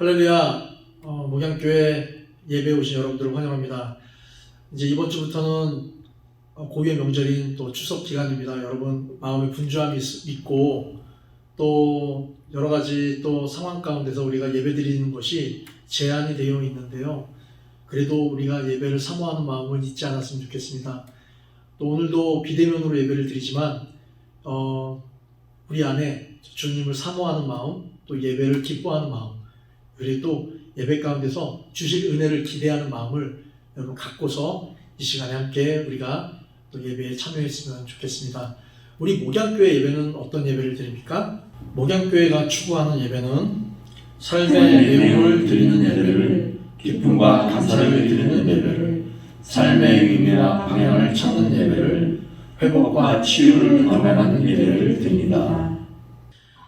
할렐루야, 목양교회 예배에 오신 여러분들을 환영합니다. 이제 이번 주부터는 고유의 명절인 또 추석 기간입니다. 여러분 마음에 분주함이 있고 또 여러 가지 또 상황 가운데서 우리가 예배 드리는 것이 제한이 되어 있는데요. 그래도 우리가 예배를 사모하는 마음을 잊지 않았으면 좋겠습니다. 또 오늘도 비대면으로 예배를 드리지만 우리 안에 주님을 사모하는 마음, 또 예배를 기뻐하는 마음, 그리고 또 예배 가운데서 주실 은혜를 기대하는 마음을 여러분 갖고서 이 시간에 함께 우리가 또 예배에 참여했으면 좋겠습니다. 우리 목양교회 예배는 어떤 예배를 드립니까? 목양교회가 추구하는 예배는 삶의 내용을 드리는 예배를, 기쁨과 감사를 드리는 예배를, 삶의 의미와 방향을 찾는 예배를, 회복과 치유를 경험하는 예배를 드립니다.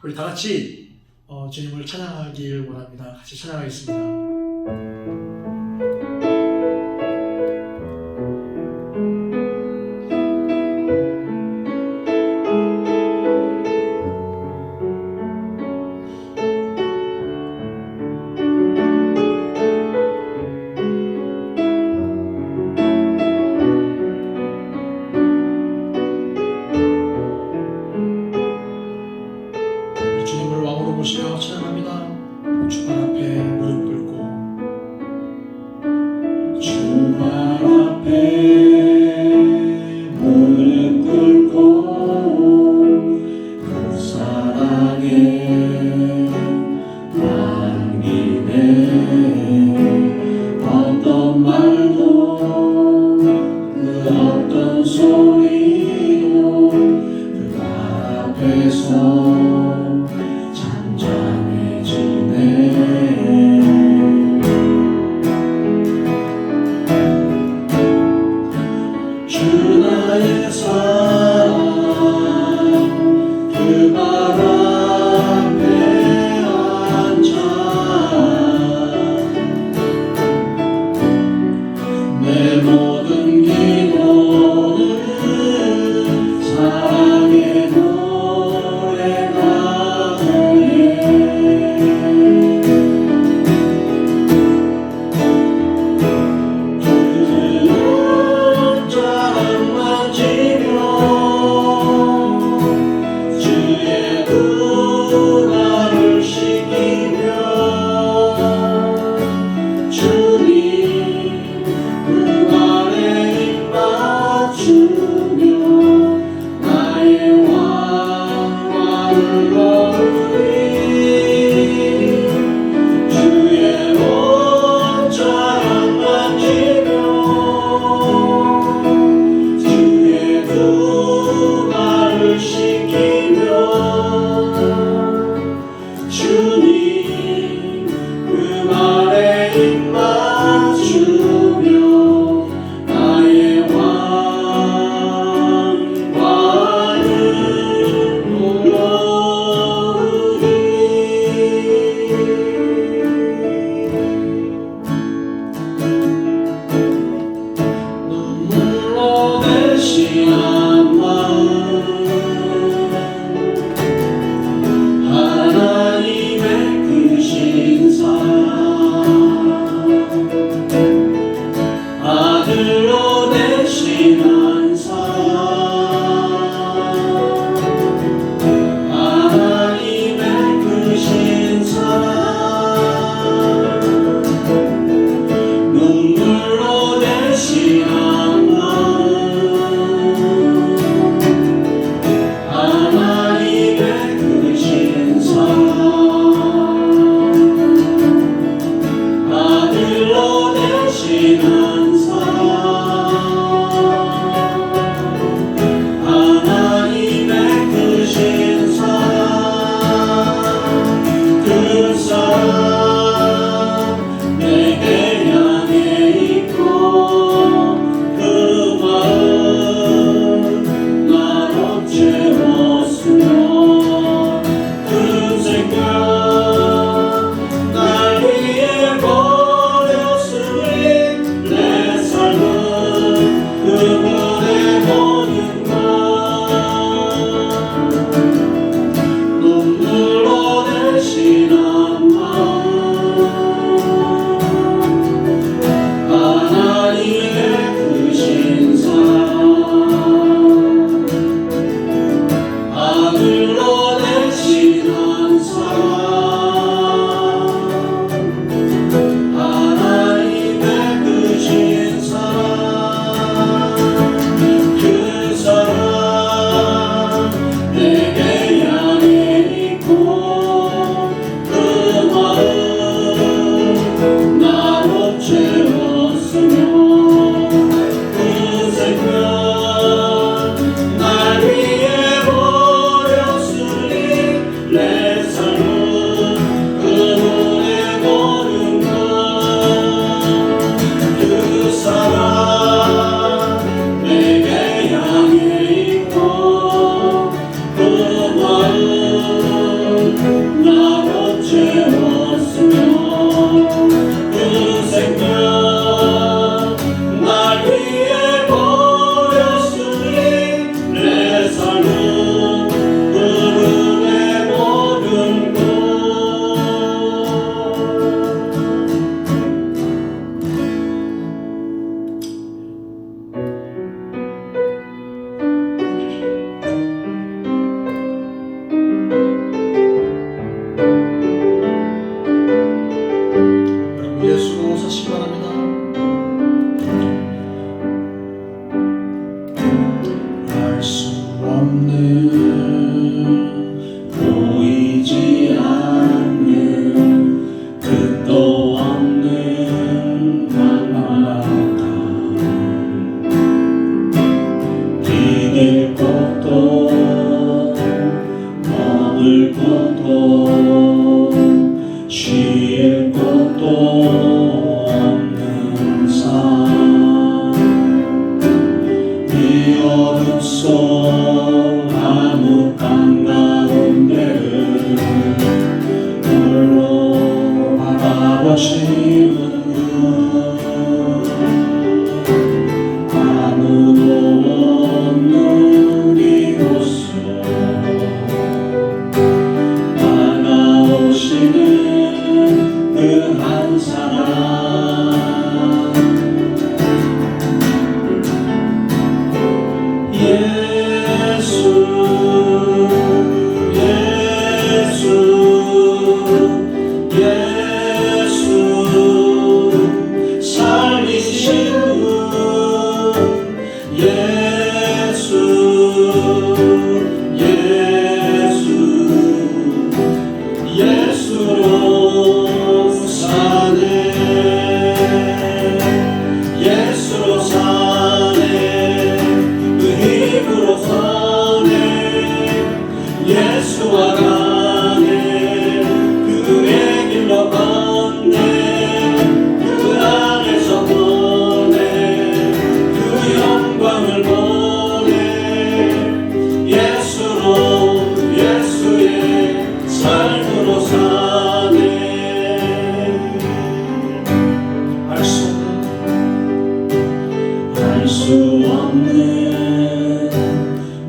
우리 다 같이 주님을 찬양하길 원합니다. 같이 찬양하겠습니다. 주님을 왕으로 모시며 찬양합니다. 주발 앞에 무릎 꿇고, 주발 앞에 무릎 꿇고 그 사랑에 남기네. 어떤 말도 그 어떤 소리도 그 앞에서 잠잠해지네.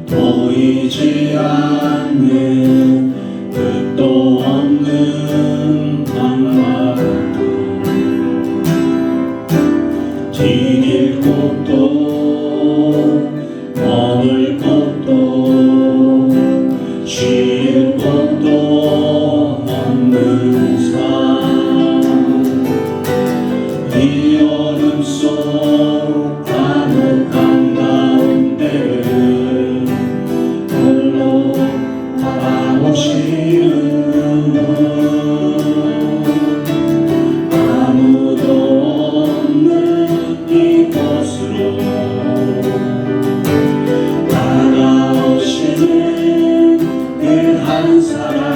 보이지 않는 끝도 없는 방황도 디딜 곳도 머물 곳도 쉴 곳도 없는 삶 이 어둠 속 암흑한 가운데를 홀로 바라보시는 아무도 없는 이곳으로 다가오시는 그 한 사람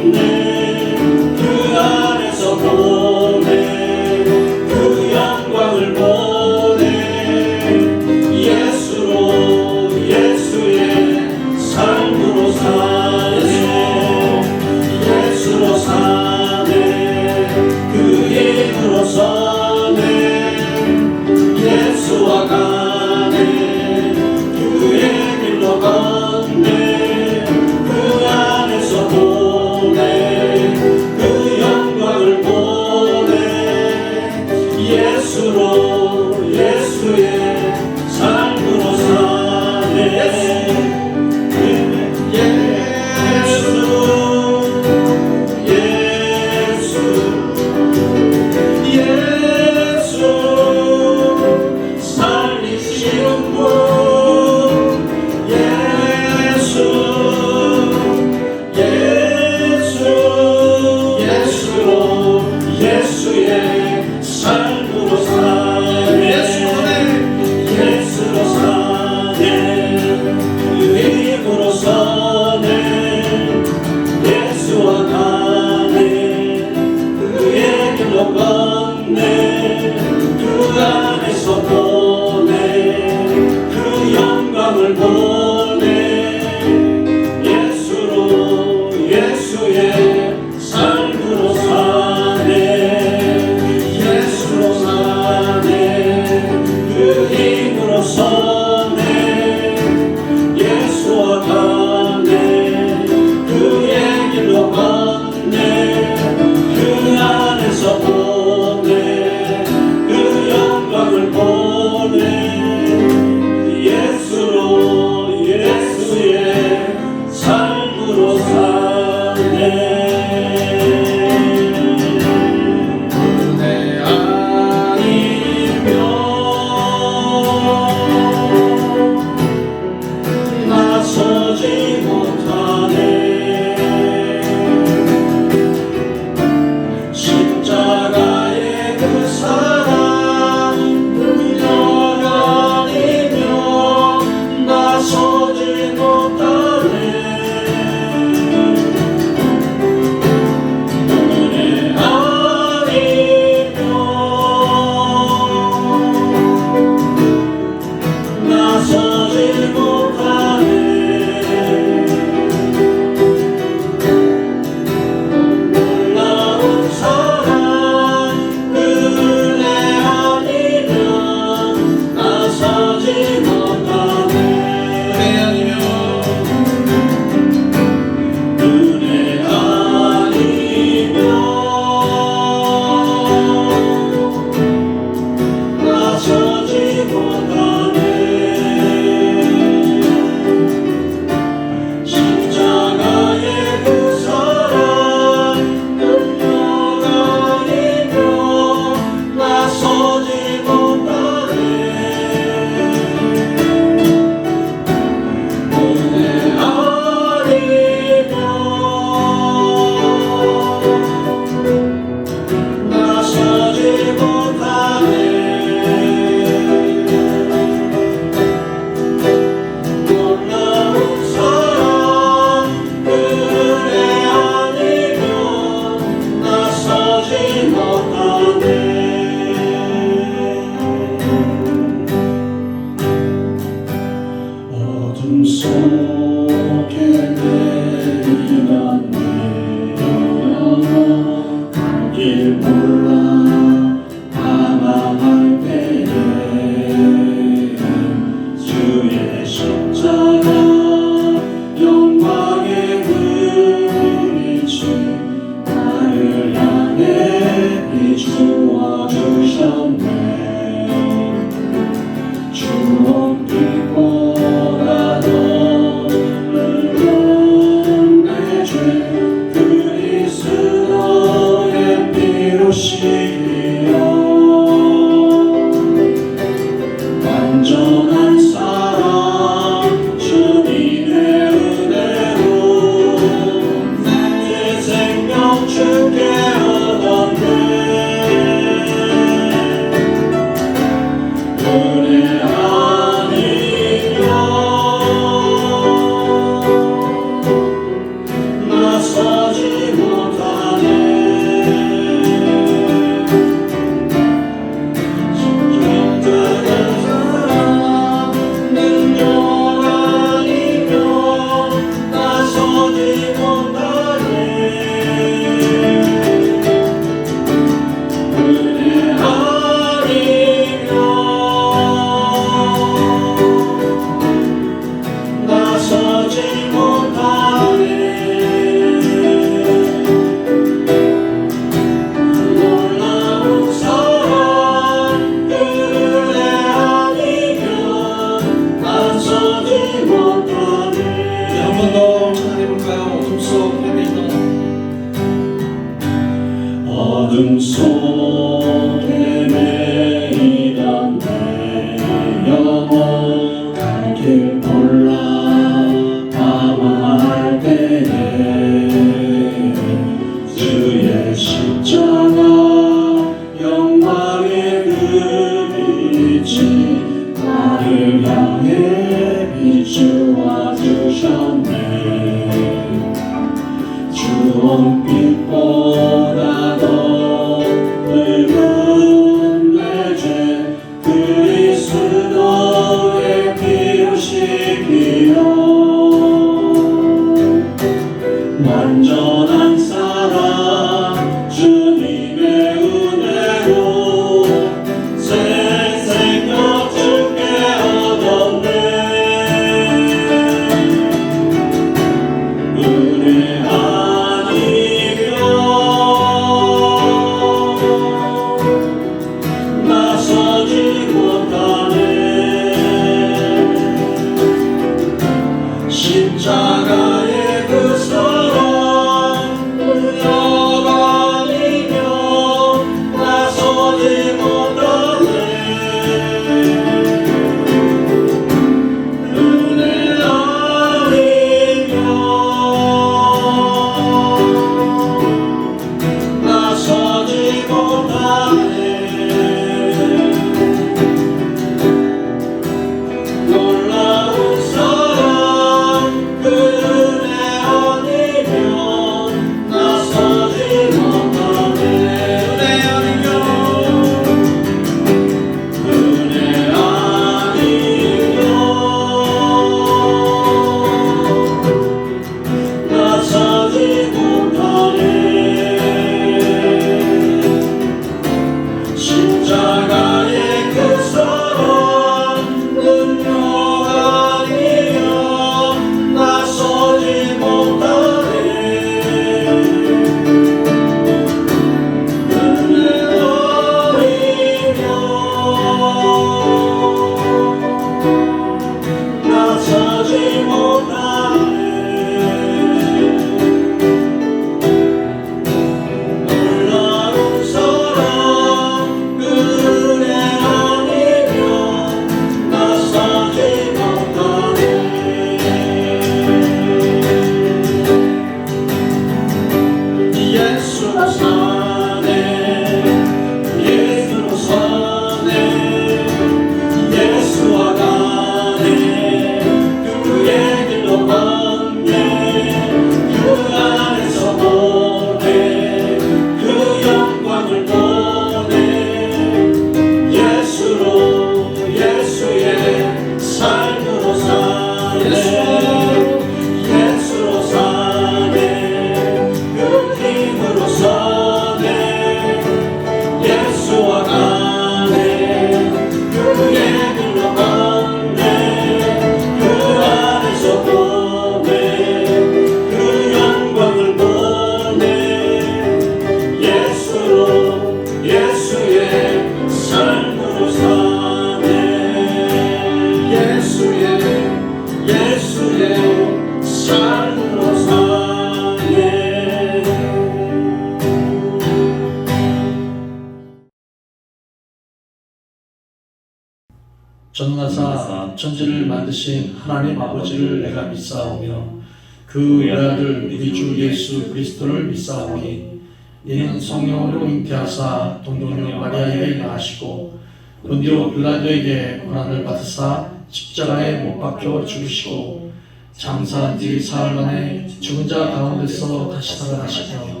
전능하사 천지를 만드신 하나님 아버지를 내가 믿사오며 그 외아들 우리 주 예수 그리스도를 믿사오니 이는 성령으로 잉태하사 동정녀 마리아에게 낳으시고 본디오 빌라도에게 고난을 받으사 십자가에 못 박혀 죽으시고 장사한 뒤 사흘 만에 죽은 자 가운데서 다시 살아나시며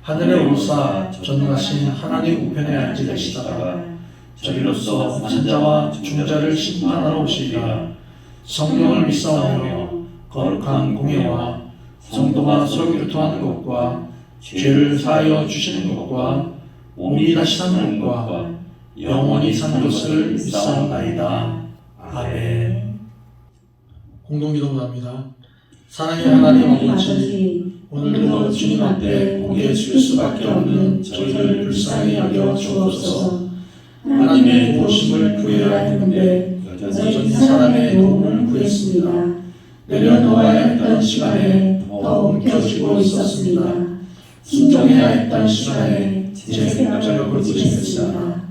하늘에 오르사 전능하신 하나님 우편에 앉으 계시다가 저리로서 산자와 중자를 심판하러 오시리라. 성령을 믿사오며 거룩한 공예와 성도가 서로 교통하는 것과 죄를 사하여 주시는 것과 몸이 다시 사는 것과 영원히 사는 것을 믿사옵나이다. 아멘. 공동기도문합니다. 사랑의 하나님 아버지, 오늘도 주님 앞에 고개 숙일 수밖에 없는 저희를 불쌍히 여겨 주옵소서. 하나님의 도우심을 구해야 했는데 여전히 사람의 도움을 구했습니다. 내려놓아야 했던 시간에 더 움켜쥐고 있었습니다. 순종해야 했던 시간에 제 생각을 고집했습니다.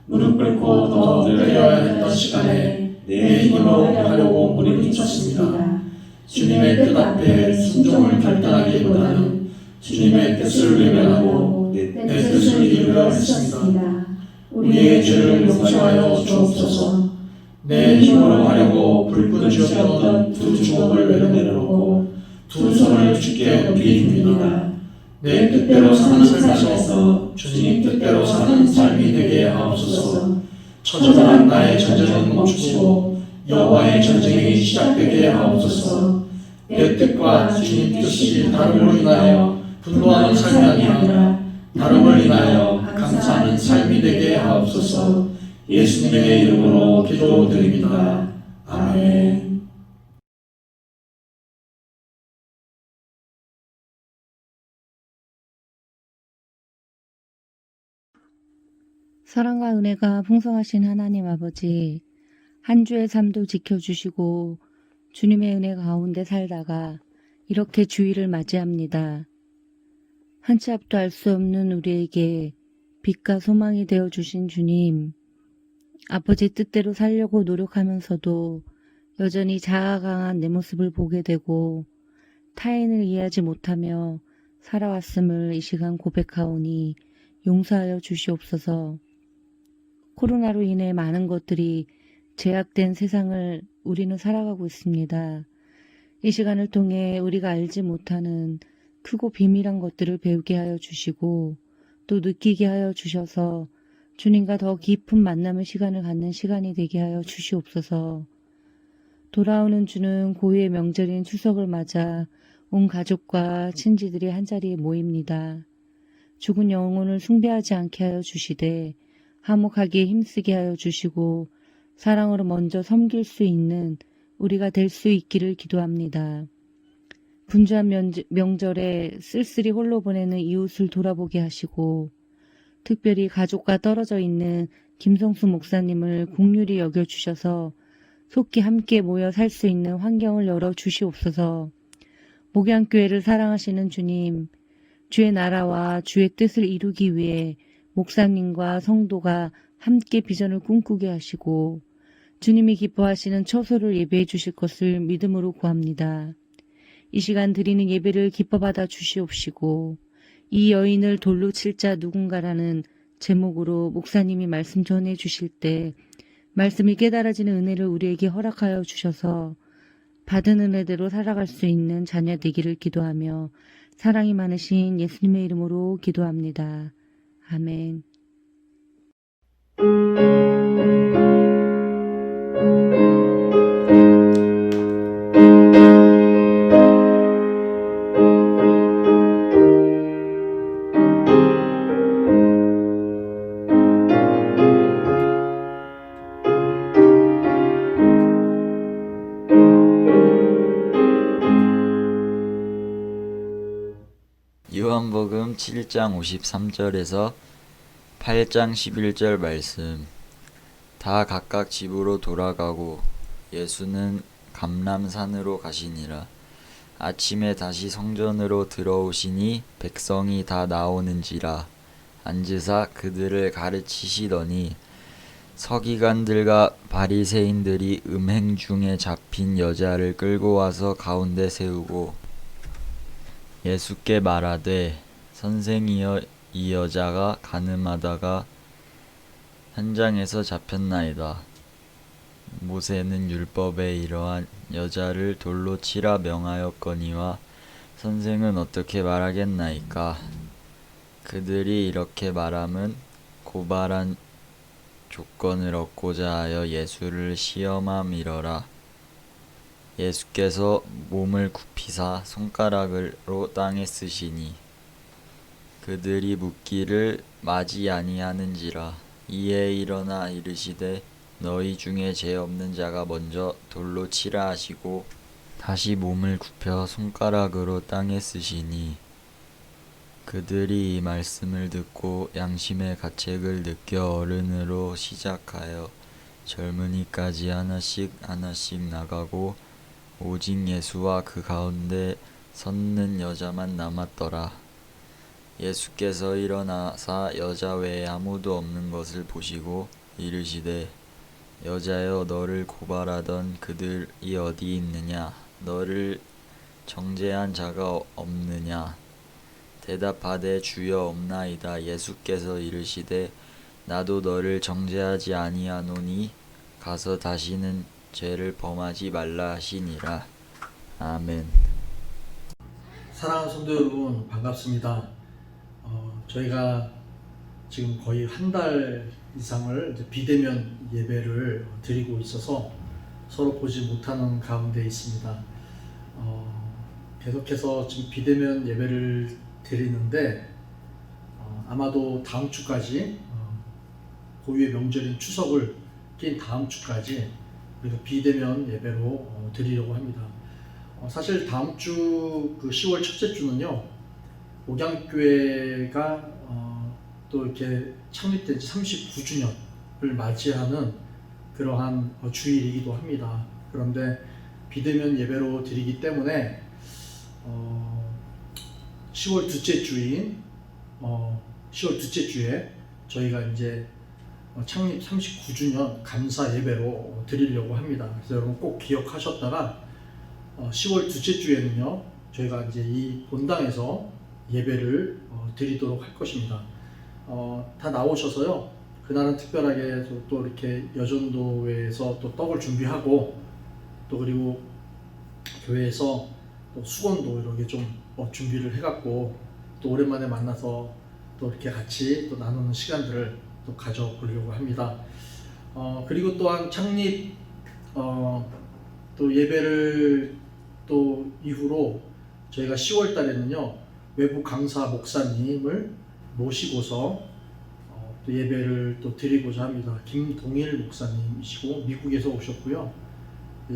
무릎 꿇고 더 내려야 했던 시간에 내 힘으로 하려고 무리쳤습니다. 주님의 뜻 앞에 순종을 결단하기보다는 주님의 뜻을 외면하고 내 뜻을 이루려 했습니다. 우리의 죄를 용서하여 주옵소서. 내 힘으로 하려고 불끈 쥐었던 두 주먹을 내려놓고 두 손을 주께 높이 듭니다. 내 뜻대로 사는 삶에서 주님 뜻대로 사는 삶이 되게 하옵소서. 처절한 나의 전쟁은 멈추고 여호와의 전쟁이 시작되게 하옵소서. 내 뜻과 주님 뜻이 다름으로 인하여 분노하는 삶이 아니라 다름을 인하여 감사하는 삶이 되게 하옵소서. 예수님의 이름으로 기도드립니다. 아멘. 사랑과 은혜가 풍성하신 하나님 아버지, 한 주의 삶도 지켜주시고 주님의 은혜 가운데 살다가 이렇게 주일을 맞이합니다. 한 치 앞도 알 수 없는 우리에게 빛과 소망이 되어주신 주님, 아버지 뜻대로 살려고 노력하면서도 여전히 자아 강한 내 모습을 보게 되고 타인을 이해하지 못하며 살아왔음을 이 시간 고백하오니 용서하여 주시옵소서. 코로나로 인해 많은 것들이 제약된 세상을 우리는 살아가고 있습니다. 이 시간을 통해 우리가 알지 못하는 크고 비밀한 것들을 배우게 하여 주시고 또 느끼게 하여 주셔서 주님과 더 깊은 만남의 시간을 갖는 시간이 되게 하여 주시옵소서. 돌아오는 주는 고유의 명절인 추석을 맞아 온 가족과 친지들이 한자리에 모입니다. 죽은 영혼을 숭배하지 않게 하여 주시되 화목하게 힘쓰게 하여 주시고 사랑으로 먼저 섬길 수 있는 우리가 될 수 있기를 기도합니다. 분주한 명절에 쓸쓸히 홀로 보내는 이웃을 돌아보게 하시고 특별히 가족과 떨어져 있는 김성수 목사님을 긍휼히 여겨주셔서 속히 함께 모여 살 수 있는 환경을 열어주시옵소서. 목양교회를 사랑하시는 주님, 주의 나라와 주의 뜻을 이루기 위해 목사님과 성도가 함께 비전을 꿈꾸게 하시고 주님이 기뻐하시는 처소를 예배해 주실 것을 믿음으로 구합니다. 이 시간 드리는 예배를 기뻐 받아 주시옵시고 이 여인을 돌로 칠 자 누군가라는 제목으로 목사님이 말씀 전해 주실 때 말씀이 깨달아지는 은혜를 우리에게 허락하여 주셔서 받은 은혜대로 살아갈 수 있는 자녀 되기를 기도하며 사랑이 많으신 예수님의 이름으로 기도합니다. 아멘. 요한복음 7장 53절에서 8장 11절 말씀. 다 각각 집으로 돌아가고 예수는 감람산으로 가시니라. 아침에 다시 성전으로 들어오시니 백성이 다 나오는지라 앉으사 그들을 가르치시더니 서기관들과 바리새인들이 음행 중에 잡힌 여자를 끌고 와서 가운데 세우고 예수께 말하되 선생이여 이 여자가 간음하다가 현장에서 잡혔나이다. 모세는 율법에 이러한 여자를 돌로 치라 명하였거니와 선생은 어떻게 말하겠나이까? 그들이 이렇게 말함은 고발한 조건을 얻고자 하여 예수를 시험함이러라. 예수께서 몸을 굽히사 손가락으로 땅에 쓰시니 그들이 묻기를 마지 아니하는지라. 이에 일어나 이르시되 너희 중에 죄 없는 자가 먼저 돌로 치라 하시고 다시 몸을 굽혀 손가락으로 땅에 쓰시니 그들이 이 말씀을 듣고 양심의 가책을 느껴 어른으로 시작하여 젊은이까지 하나씩 나가고 오직 예수와 그 가운데 섰는 여자만 남았더라. 예수께서 일어나사 여자 외에 아무도 없는 것을 보시고 이르시되 여자여 너를 고발하던 그들이 어디 있느냐? 너를 정죄한 자가 없느냐? 대답하되 주여 없나이다. 예수께서 이르시되 나도 너를 정죄하지 아니하노니 가서 다시는 죄를 범하지 말라 하시니라. 아멘. 사랑하는 성도 여러분, 반갑습니다. 저희가 지금 거의 한 달 이상을 이제 비대면 예배를 드리고 있어서 서로 보지 못하는 가운데 있습니다. 계속해서 지금 비대면 예배를 드리는데 아마도 다음 주까지 고유의 명절인 추석을 낀 다음 주까지 우리가 비대면 예배로 드리려고 합니다. 사실 다음 주 그 10월 첫째 주는요, 목양교회가 또 이렇게 창립된 지 39주년을 맞이하는 그러한 주일이기도 합니다. 그런데 비대면 예배로 드리기 때문에 10월 둘째 주인 10월 둘째 주에 저희가 이제 창립 39주년 감사 예배로 드리려고 합니다. 그래서 여러분 꼭 기억하셨다가 10월 둘째 주에는요, 저희가 이제 이 본당에서 예배를 드리도록 할 것입니다. 다 나오셔서요, 그날은 특별하게 또 이렇게 여전도회에서 또 떡을 준비하고 또 그리고 교회에서 또 수건도 이렇게 좀 준비를 해갖고 또 오랜만에 만나서 또 이렇게 같이 또 나누는 시간들을 또 가져보려고 합니다. 그리고 또한 창립 또 예배를 또 이후로 저희가 10월 달에는요, 외부 강사 목사님을 모시고서 또 예배를 또 드리고자 합니다. 김동일 목사님이시고 미국에서 오셨고요.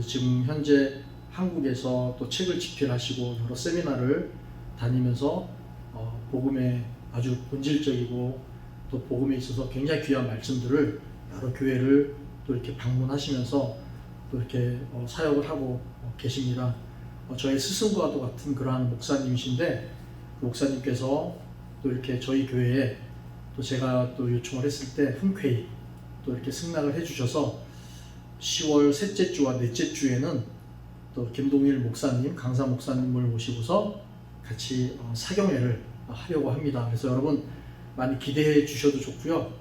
지금 현재 한국에서 또 책을 집필하시고 여러 세미나를 다니면서 복음에 아주 본질적이고 또 복음에 있어서 굉장히 귀한 말씀들을 여러 교회를 또 이렇게 방문하시면서 또 이렇게 사역을 하고 계십니다. 저희 스승과도 같은 그러한 목사님이신데 그 목사님께서 또 이렇게 저희 교회에 또 제가 또 요청을 했을 때 흔쾌히 또 이렇게 승낙을 해주셔서 10월 셋째 주와 넷째 주에는 또 김동일 목사님, 강사 목사님을 모시고서 같이 사경회를 하려고 합니다. 그래서 여러분 많이 기대해 주셔도 좋고요.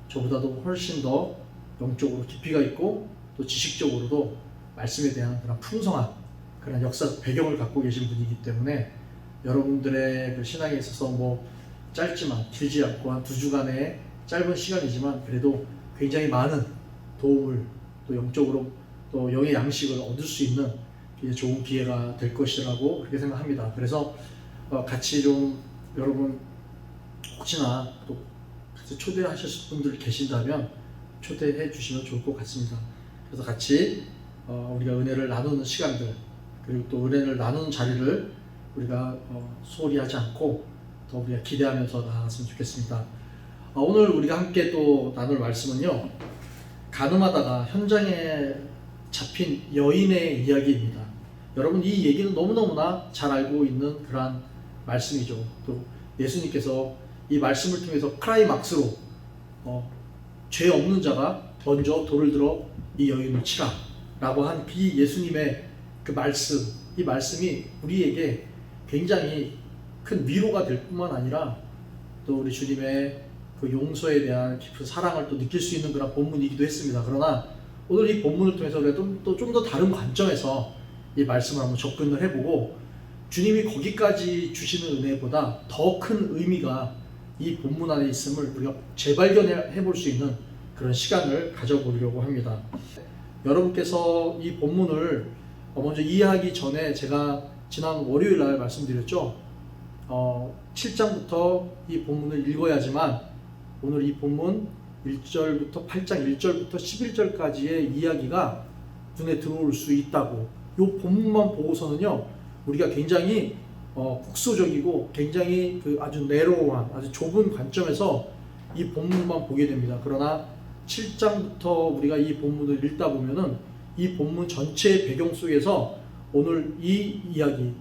저보다도 훨씬 더 영적으로 깊이가 있고 또 지식적으로도 말씀에 대한 그런 풍성한 그런 역사적 배경을 갖고 계신 분이기 때문에 여러분들의 그 신앙에 있어서 뭐 짧지만 길지 않고 한 2주간의 짧은 시간이지만 그래도 굉장히 많은 도움을 또 영적으로 또 영의 양식을 얻을 수 있는 좋은 기회가 될 것이라고 그렇게 생각합니다. 그래서 같이 좀 여러분 혹시나 또 같이 초대하실 분들 계신다면 초대해 주시면 좋을 것 같습니다. 그래서 같이 우리가 은혜를 나누는 시간들 그리고 또 은혜를 나누는 자리를 우리가 소홀히 하지 않고 더 우리가 기대하면서 나아갔으면 좋겠습니다. 오늘 우리가 함께 또 나눌 말씀은요, 간음하다가 현장에 잡힌 여인의 이야기입니다. 여러분 이 얘기는 너무너무나 잘 알고 있는 그러한 말씀이죠. 또 예수님께서 이 말씀을 통해서 클라이막스로 죄 없는 자가 먼저 돌을 들어 이 여인을 치라 라고 한 그 예수님의 그 말씀, 이 말씀이 우리에게 굉장히 큰 위로가 될 뿐만 아니라 또 우리 주님의 그 용서에 대한 깊은 사랑을 또 느낄 수 있는 그런 본문이기도 했습니다. 그러나 오늘 이 본문을 통해서 우리가 좀 더 다른 관점에서 이 말씀을 한번 접근을 해보고 주님이 거기까지 주시는 은혜보다 더 큰 의미가 이 본문 안에 있음을 우리가 재발견해 볼 수 있는 그런 시간을 가져보려고 합니다. 여러분께서 이 본문을 먼저 이해하기 전에 제가 지난 월요일 날 말씀드렸죠. 7장부터 이 본문을 읽어야지만 오늘 이 본문 1절부터 8장 1절부터 11절까지의 이야기가 눈에 들어올 수 있다고. 이 본문만 보고서는요, 우리가 굉장히 국소적이고 굉장히 그 아주 내로한, 아주 좁은 관점에서 이 본문만 보게 됩니다. 그러나 7장부터 우리가 이 본문을 읽다 보면은 이 본문 전체의 배경 속에서 오늘 이 이야기,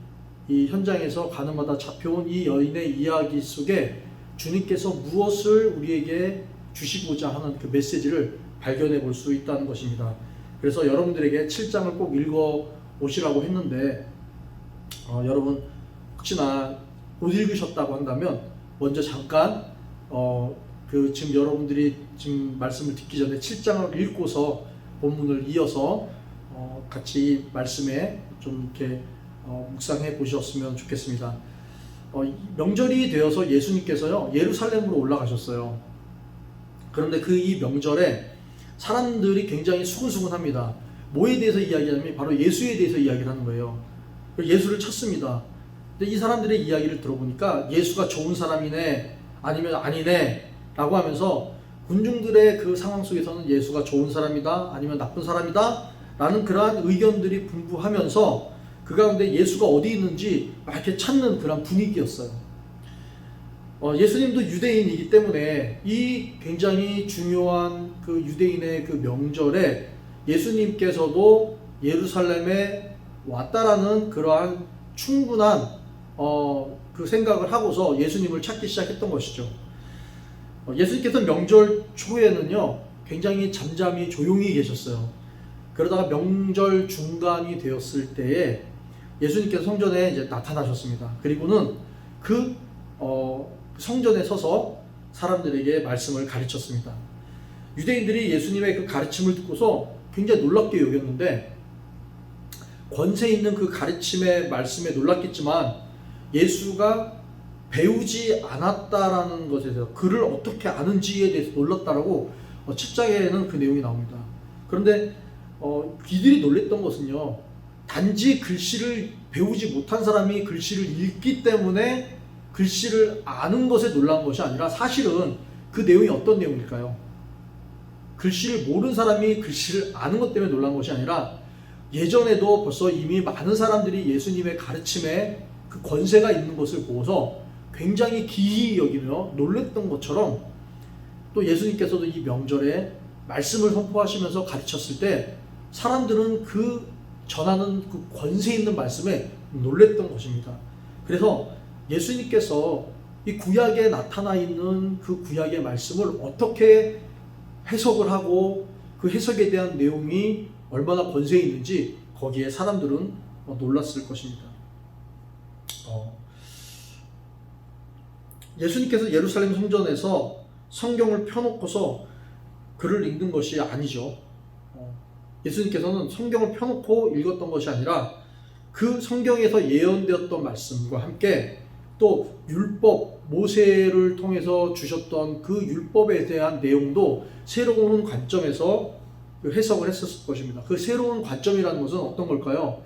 이 현장에서 가늠하다 잡혀온 이 여인의 이야기 속에 주님께서 무엇을 우리에게 주시고자 하는 그 메시지를 발견해 볼 수 있다는 것입니다. 그래서 여러분들에게 7장을 꼭 읽어 오시라고 했는데 여러분 혹시나 못 읽으셨다고 한다면 먼저 잠깐 지금 여러분들이 지금 말씀을 듣기 전에 7장을 읽고서 본문을 이어서 같이 말씀에 좀 이렇게 묵상해 보셨으면 좋겠습니다. 명절이 되어서 예수님께서요 예루살렘으로 올라가셨어요. 그런데 그 이 명절에 사람들이 굉장히 수근수근합니다. 뭐에 대해서 이야기하냐면 바로 예수에 대해서 이야기를 하는 거예요. 예수를 찾습니다. 근데 이 사람들의 이야기를 들어보니까 예수가 좋은 사람이네 아니면 아니네 라고 하면서 군중들의 그 상황 속에서는 예수가 좋은 사람이다 아니면 나쁜 사람이다 라는 그러한 의견들이 분분하면서 그 가운데 예수가 어디 있는지 막 이렇게 찾는 그런 분위기였어요. 예수님도 유대인이기 때문에 이 굉장히 중요한 그 유대인의 그 명절에 예수님께서도 예루살렘에 왔다라는 그러한 충분한 그 생각을 하고서 예수님을 찾기 시작했던 것이죠. 예수님께서 명절 초에는요 굉장히 잠잠히 조용히 계셨어요. 그러다가 명절 중간이 되었을 때에 예수님께서 성전에 이제 나타나셨습니다. 그리고는 그 성전에 서서 사람들에게 말씀을 가르쳤습니다. 유대인들이 예수님의 그 가르침을 듣고서 굉장히 놀랍게 여겼는데 권세 있는 그 가르침의 말씀에 놀랐겠지만 예수가 배우지 않았다라는 것에 대해서 그를 어떻게 아는지에 대해서 놀랐다라고 7장에는 그 내용이 나옵니다. 그런데 이들이 놀랬던 것은요 단지 글씨를 배우지 못한 사람이 글씨를 읽기 때문에 글씨를 아는 것에 놀란 것이 아니라 사실은 그 내용이 어떤 내용일까요? 글씨를 모르는 사람이 글씨를 아는 것 때문에 놀란 것이 아니라 예전에도 벌써 이미 많은 사람들이 예수님의 가르침에 그 권세가 있는 것을 보고서 굉장히 기이 여기며 놀랬던 것처럼 또 예수님께서도 이 명절에 말씀을 선포하시면서 가르쳤을 때 사람들은 그 전하는 그 권세 있는 말씀에 놀랬던 것입니다. 그래서 예수님께서 이 구약에 나타나 있는 그 구약의 말씀을 어떻게 해석을 하고 그 해석에 대한 내용이 얼마나 권세 있는지 거기에 사람들은 놀랐을 것입니다. 예수님께서 예루살렘 성전에서 성경을 펴놓고서 글을 읽는 것이 아니죠. 예수님께서는 성경을 펴놓고 읽었던 것이 아니라 그 성경에서 예언되었던 말씀과 함께 또 율법, 모세를 통해서 주셨던 그 율법에 대한 내용도 새로운 관점에서 해석을 했었을 것입니다. 그 새로운 관점이라는 것은 어떤 걸까요?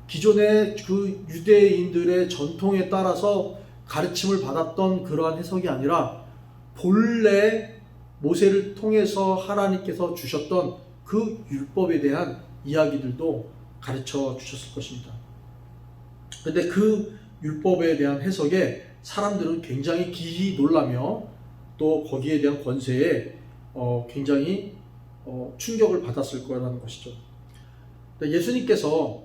기존의 그 유대인들의 전통에 따라서 가르침을 받았던 그러한 해석이 아니라 본래 모세를 통해서 하나님께서 주셨던 그 율법에 대한 이야기들도 가르쳐 주셨을 것입니다. 그런데 그 율법에 대한 해석에 사람들은 굉장히 기이 놀라며 또 거기에 대한 권세에 굉장히 충격을 받았을 거라는 것이죠. 예수님께서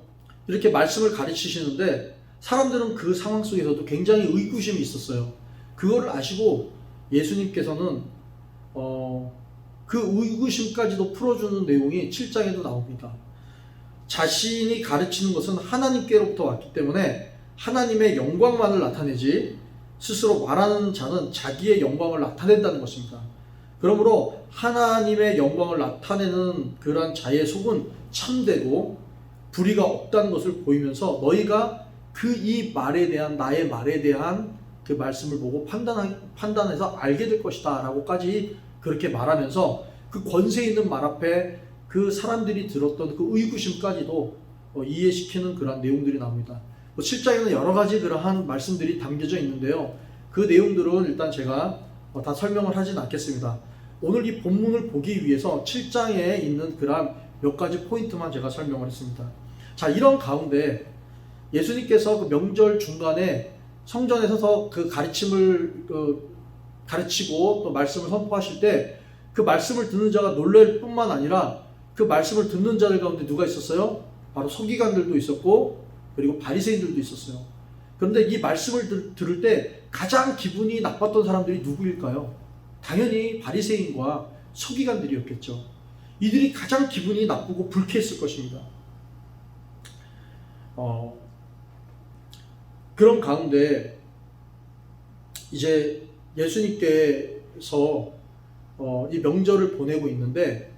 이렇게 말씀을 가르치시는데 사람들은 그 상황 속에서도 굉장히 의구심이 있었어요. 그거를 아시고 예수님께서는 그 의구심까지도 풀어주는 내용이 7장에도 나옵니다. 자신이 가르치는 것은 하나님께로부터 왔기 때문에 하나님의 영광만을 나타내지 스스로 말하는 자는 자기의 영광을 나타낸다는 것입니다. 그러므로 하나님의 영광을 나타내는 그러한 자의 속은 참되고 불의가 없다는 것을 보이면서 너희가 그 이 말에 대한 나의 말에 대한 그 말씀을 보고 판단해서 알게 될 것이다 라고까지 그렇게 말하면서 그 권세 있는 말 앞에 그 사람들이 들었던 그 의구심까지도 이해시키는 그런 내용들이 나옵니다. 7장에는 여러 가지 그러한 말씀들이 담겨져 있는데요. 그 내용들은 일단 제가 다 설명을 하진 않겠습니다. 오늘 이 본문을 보기 위해서 7장에 있는 그러한 몇 가지 포인트만 제가 설명을 했습니다. 자, 이런 가운데 예수님께서 그 명절 중간에 성전에 서서 그 가르침을 가르치고 또 말씀을 선포하실 때 그 말씀을 듣는 자가 놀랄 뿐만 아니라 그 말씀을 듣는 자들 가운데 누가 있었어요? 바로 서기관들도 있었고 그리고 바리새인들도 있었어요. 그런데 이 말씀을 들을 때 가장 기분이 나빴던 사람들이 누구일까요? 당연히 바리새인과 서기관들이었겠죠. 이들이 가장 기분이 나쁘고 불쾌했을 것입니다. 그런 가운데 이제 예수님께서 이 명절을 보내고 있는데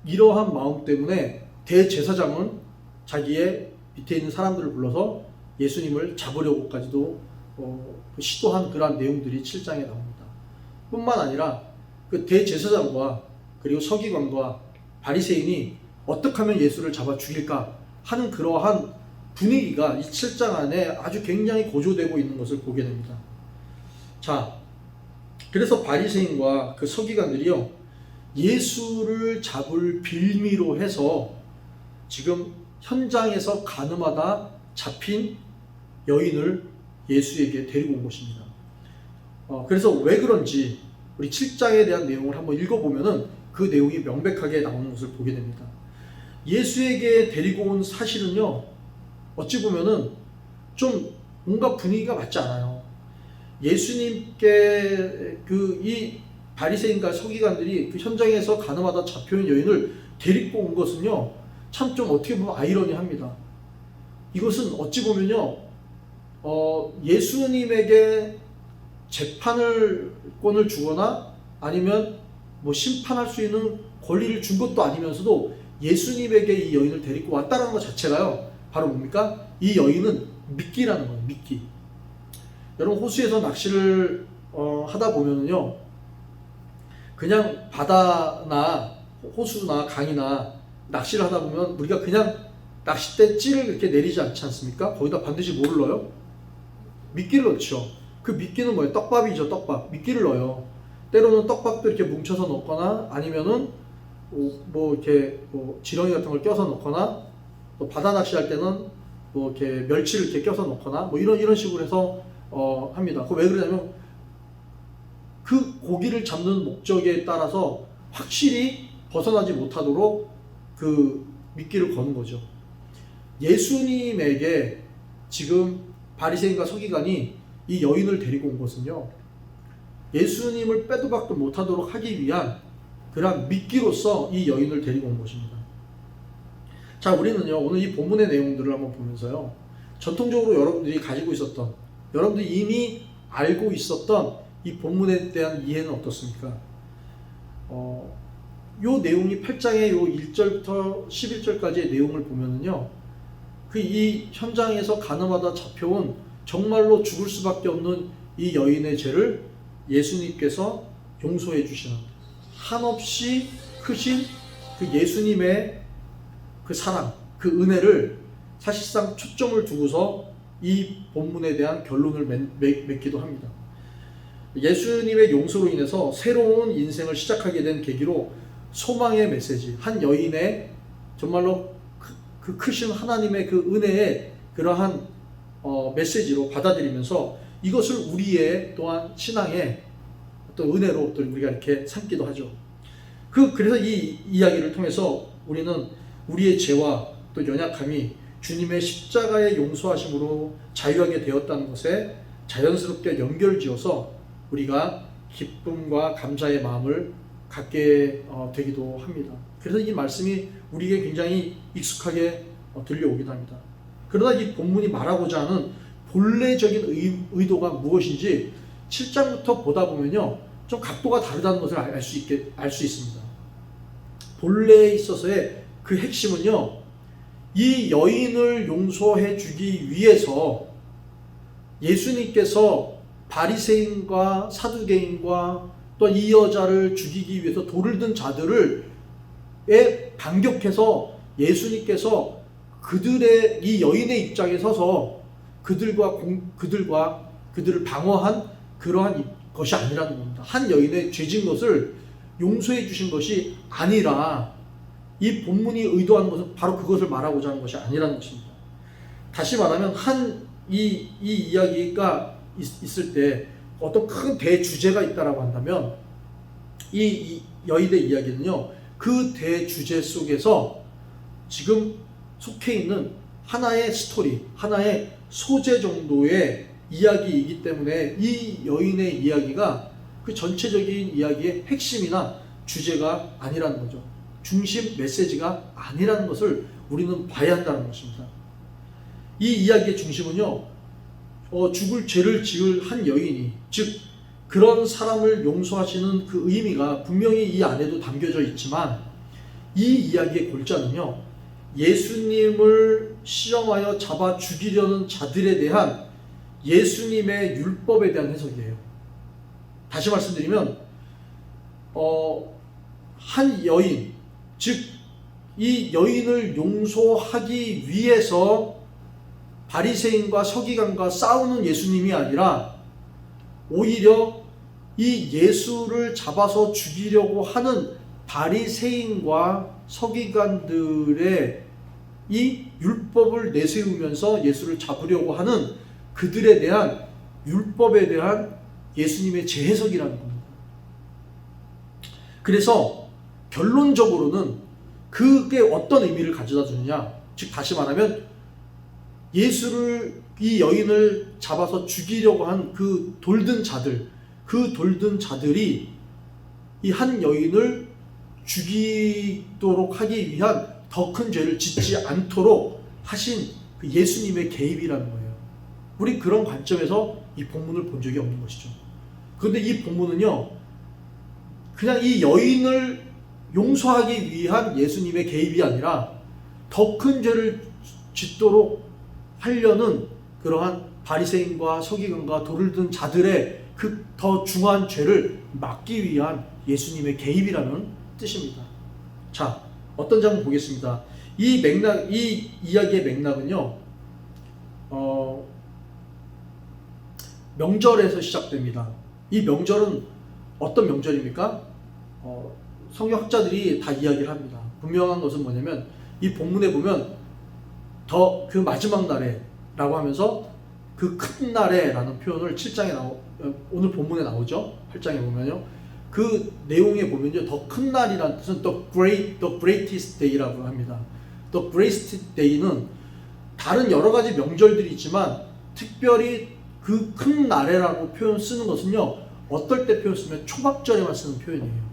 이러한 마음 때문에 대제사장은 자기의 밑에 있는 사람들을 불러서 예수님을 잡으려고까지도 시도한 그러한 내용들이 7장에 나옵니다. 뿐만 아니라 그 대제사장과 그리고 서기관과 바리새인이 어떻게 하면 예수를 잡아 죽일까 하는 그러한 분위기가 이 7장 안에 아주 굉장히 고조되고 있는 것을 보게 됩니다. 자, 그래서 바리새인과 그 서기관들이요, 예수를 잡을 빌미로 해서 지금 현장에서 가늠하다 잡힌 여인을 예수에게 데리고 온 것입니다. 그래서 왜 그런지 우리 7장에 대한 내용을 한번 읽어보면은 그 내용이 명백하게 나오는 것을 보게 됩니다. 예수에게 데리고 온 사실은요, 어찌 보면은 좀 뭔가 분위기가 맞지 않아요. 예수님께 이 바리새인과 서기관들이 그 현장에서 가늠하다 잡혀온 여인을 데리고 온 것은요, 참 좀 어떻게 보면 아이러니합니다. 이것은 어찌 보면요, 예수님에게 재판권을 주거나 아니면 뭐 심판할 수 있는 권리를 준 것도 아니면서도 예수님에게 이 여인을 데리고 왔다는 것 자체가요, 바로 뭡니까? 이 여인은 미끼라는 거예요. 미끼. 여러분, 호수에서 낚시를 하다 보면은요, 그냥 바다나 호수나 강이나 낚시를 하다 보면 우리가 그냥 낚싯대 찌를 이렇게 내리지 않지 않습니까? 거기다 반드시 뭐를 넣어요? 미끼를 넣죠. 그 미끼는 뭐예요? 떡밥이죠. 떡밥. 미끼를 넣어요. 때로는 떡밥도 이렇게 뭉쳐서 넣거나 아니면은 뭐 이렇게 뭐 지렁이 같은 걸 껴서 넣거나, 또 바다 낚시할 때는 뭐 이렇게 멸치를 이렇게 껴서 넣거나 뭐 이런 식으로 해서 합니다. 그 왜 그러냐면 그 고기를 잡는 목적에 따라서 확실히 벗어나지 못하도록 그 미끼를 거는 거죠. 예수님에게 지금 바리새인과 서기관이 이 여인을 데리고 온 것은요, 예수님을 빼도 박도 못하도록 하기 위한 그러한 미끼로서 이 여인을 데리고 온 것입니다. 자, 우리는요, 오늘 이 본문의 내용들을 한번 보면서요, 전통적으로 여러분들이 가지고 있었던, 여러분들이 이미 알고 있었던 이 본문에 대한 이해는 어떻습니까? 요 내용이 8장의 요 1절부터 11절까지의 내용을 보면은요, 이 현장에서 가늠하다 잡혀온 정말로 죽을 수밖에 없는 이 여인의 죄를 예수님께서 용서해 주시는, 한없이 크신 그 예수님의 그 사랑, 그 은혜를 사실상 초점을 두고서 이 본문에 대한 결론을 맺기도 합니다. 예수님의 용서로 인해서 새로운 인생을 시작하게 된 계기로 소망의 메시지, 한 여인의 정말로 그 크신 하나님의 그 은혜의 그러한 메시지로 받아들이면서 이것을 우리의 또한 신앙의 어떤 은혜로 또 우리가 이렇게 삼기도 하죠. 그래서 이 이야기를 통해서 우리는 우리의 죄와 또 연약함이 주님의 십자가의 용서하심으로 자유하게 되었다는 것에 자연스럽게 연결지어서 우리가 기쁨과 감사의 마음을 갖게 되기도 합니다. 그래서 이 말씀이 우리에게 굉장히 익숙하게 들려오기도 합니다. 그러나 이 본문이 말하고자 하는 본래적인 의도가 무엇인지 7장부터 보다 보면요, 좀 각도가 다르다는 것을 알 수 있습니다. 본래에 있어서의 그 핵심은요, 이 여인을 용서해 주기 위해서 예수님께서 바리새인과 사두개인과 또 이 여자를 죽이기 위해서 돌을 든 자들을 반격해서 예수님께서 그들의 이 여인의 입장에 서서 그들을 방어한 그러한 것이 아니라는 겁니다. 한 여인의 죄진 것을 용서해 주신 것이 아니라 이 본문이 의도하는 것은 바로 그것을 말하고자 하는 것이 아니라는 것입니다. 다시 말하면 이 이야기가 있을 때 어떤 큰 대주제가 있다라고 한다면 이 여인의 이야기는요, 그 대주제 속에서 지금 속해 있는 하나의 스토리, 하나의 소재 정도의 이야기이기 때문에 이 여인의 이야기가 그 전체적인 이야기의 핵심이나 주제가 아니라는 거죠. 중심 메시지가 아니라는 것을 우리는 봐야 한다는 것입니다. 이 이야기의 중심은요, 죽을 죄를 지을 한 여인이, 즉 그런 사람을 용서하시는 그 의미가 분명히 이 안에도 담겨져 있지만, 이 이야기의 골자는요, 예수님을 시험하여 잡아 죽이려는 자들에 대한 예수님의 율법에 대한 해석이에요. 다시 말씀드리면 한 여인, 즉 이 여인을 용서하기 위해서 바리새인과 서기관과 싸우는 예수님이 아니라 오히려 이 예수를 잡아서 죽이려고 하는 바리새인과 서기관들의 이 율법을 내세우면서 예수를 잡으려고 하는 그들에 대한 율법에 대한 예수님의 재해석이라는 겁니다. 그래서 결론적으로는 그게 어떤 의미를 가져다 주느냐, 즉 다시 말하면 예수를, 이 여인을 잡아서 죽이려고 한 그 돌든 자들이 이 한 여인을 죽이도록 하기 위한 더 큰 죄를 짓지 않도록 하신 그 예수님의 개입이라는 거예요. 우리 그런 관점에서 이 본문을 본 적이 없는 것이죠. 그런데 이 본문은요, 그냥 이 여인을 용서하기 위한 예수님의 개입이 아니라 더 큰 죄를 짓도록 하려는 그러한 바리새인과 서기관과 돌을 든 자들의 그 더 중한 죄를 막기 위한 예수님의 개입이라는 뜻입니다. 자, 어떤지 한번 보겠습니다. 이 이야기의 맥락은요, 명절에서 시작됩니다. 이 명절은 어떤 명절입니까? 성경학자들이 다 이야기를 합니다. 분명한 것은 뭐냐면, 이 본문에 보면 더 그 마지막 날에 라고 하면서 그 큰 날에 라는 표현을 7장에 오늘 본문에 나오죠. 8장에 보면요, 그 내용에 보면요, 더 큰 날이라는 뜻은 the greatest day라고 합니다. the greatest day는 다른 여러 가지 명절들이 있지만 특별히 그 큰 날에라고 표현 쓰는 것은요, 어떨 때 표현 쓰면 초막절에만 쓰는 표현이에요.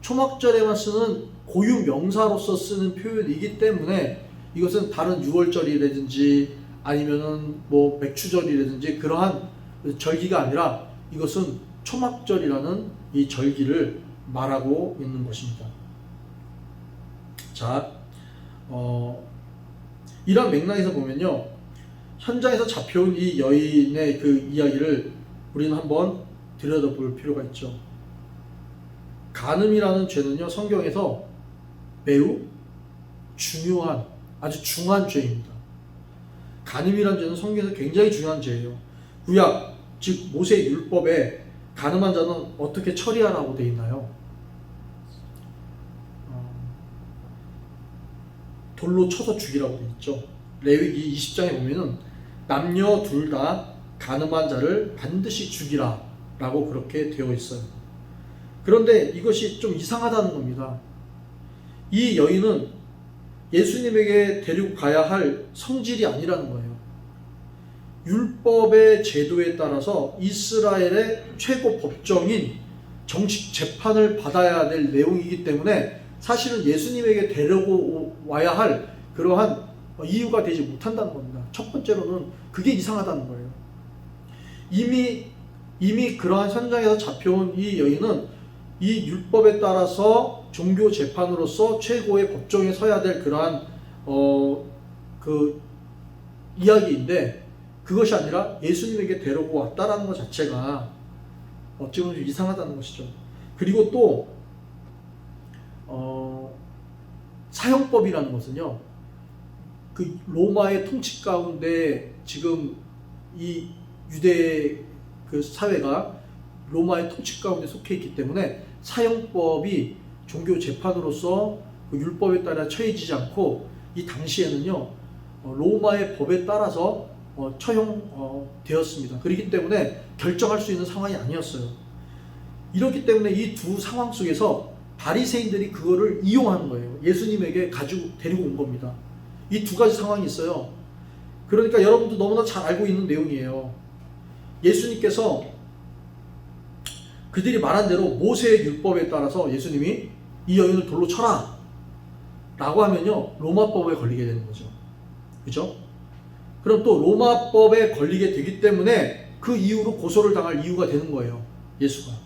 초막절에만 쓰는 고유 명사로서 쓰는 표현이기 때문에 이것은 다른 유월절이라든지 아니면은 뭐 맥추절이라든지 그러한 절기가 아니라 이것은 초막절이라는 이 절기를 말하고 있는 것입니다. 자, 이런 맥락에서 보면요, 현장에서 잡혀온 이 여인의 그 이야기를 우리는 한번 들여다볼 필요가 있죠. 간음이라는 죄는요, 성경에서 매우 중요한, 아주 중한 죄입니다. 간음이라는 죄는 성경에서 굉장히 중요한 죄예요. 구약, 즉 모세 율법에 간음한 자는 어떻게 처리하라고 되어 있나요? 돌로 쳐서 죽이라고 되어 있죠. 레위기 20장에 보면은 남녀 둘 다 간음한 자를 반드시 죽이라 라고 그렇게 되어 있어요. 그런데 이것이 좀 이상하다는 겁니다. 이 여인은 예수님에게 데리고 가야 할 성질이 아니라는 거예요. 율법의 제도에 따라서 이스라엘의 최고 법정인 정식 재판을 받아야 될 내용이기 때문에 사실은 예수님에게 데려와야 할 그러한 이유가 되지 못한다는 겁니다. 첫 번째로는 그게 이상하다는 거예요. 이미 그러한 현장에서 잡혀온 이 여인은 이 율법에 따라서 종교 재판으로서 최고의 법정에 서야 될 그러한 그 이야기인데, 그것이 아니라 예수님에게 데리고 왔다라는 것 자체가 어찌 보면 좀 이상하다는 것이죠. 그리고 또 사형법이라는 것은요, 그 로마의 통치 가운데 지금 이 유대 그 사회가 로마의 통치 가운데 속해 있기 때문에 사형법이 종교 재판으로서 그 율법에 따라 처해지지 않고, 이 당시에는요 로마의 법에 따라서 처형되었습니다. 그렇기 때문에 결정할 수 있는 상황이 아니었어요. 이렇기 때문에 이 두 상황 속에서 바리새인들이 그거를 이용하는 거예요. 예수님에게 가지고 데리고 온 겁니다. 이 두 가지 상황이 있어요. 그러니까 여러분도 너무나 잘 알고 있는 내용이에요. 예수님께서 그들이 말한 대로 모세의 율법에 따라서 예수님이 이 여인을 돌로 쳐라 라고 하면요 로마법에 걸리게 되는 거죠. 그죠? 그럼 또 로마법에 걸리게 되기 때문에 그 이후로 고소를 당할 이유가 되는 거예요, 예수가.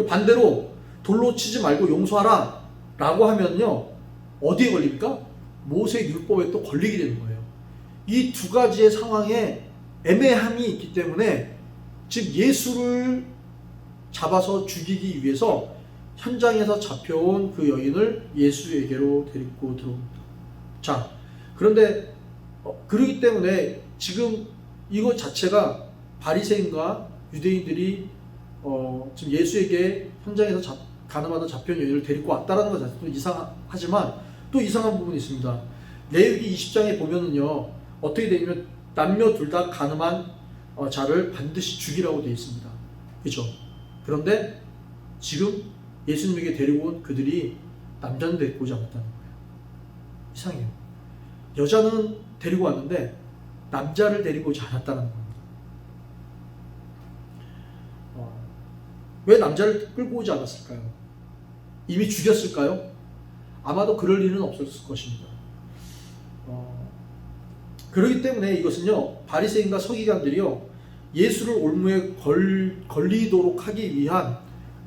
반대로 돌로 치지 말고 용서하라 라고 하면요 어디에 걸립니까? 모세 율법에 또 걸리게 되는 거예요. 이 두 가지의 상황에 애매함이 있기 때문에 즉 예수를 잡아서 죽이기 위해서 현장에서 잡혀온 그 여인을 예수에게로 데리고 들어옵니다. 자, 그런데 그러기 때문에 지금 이것 자체가 바리새인과 유대인들이 지금 예수에게 현장에서 가늠하다 잡혀온 여인을 데리고 왔다라는 것 자체도 이상하지만 또 이상한 부분이 있습니다. 레위기 20장에 보면은요 어떻게 되냐면 남녀 둘 다 가늠한 자를 반드시 죽이라고 되어 있습니다. 그렇죠? 그런데 지금 예수님에게 데리고 온 그들이 남자는 데리고 오지 않았다는 거예요. 이상해요. 여자는 데리고 왔는데 남자를 데리고 오지 않았다는 겁니다. 왜 남자를 끌고 오지 않았을까요? 이미 죽였을까요? 아마도 그럴 일은 없었을 것입니다. 그렇기 때문에 이것은요 바리새인과 서기관들이요 예수를 올무에 걸리도록 하기 위한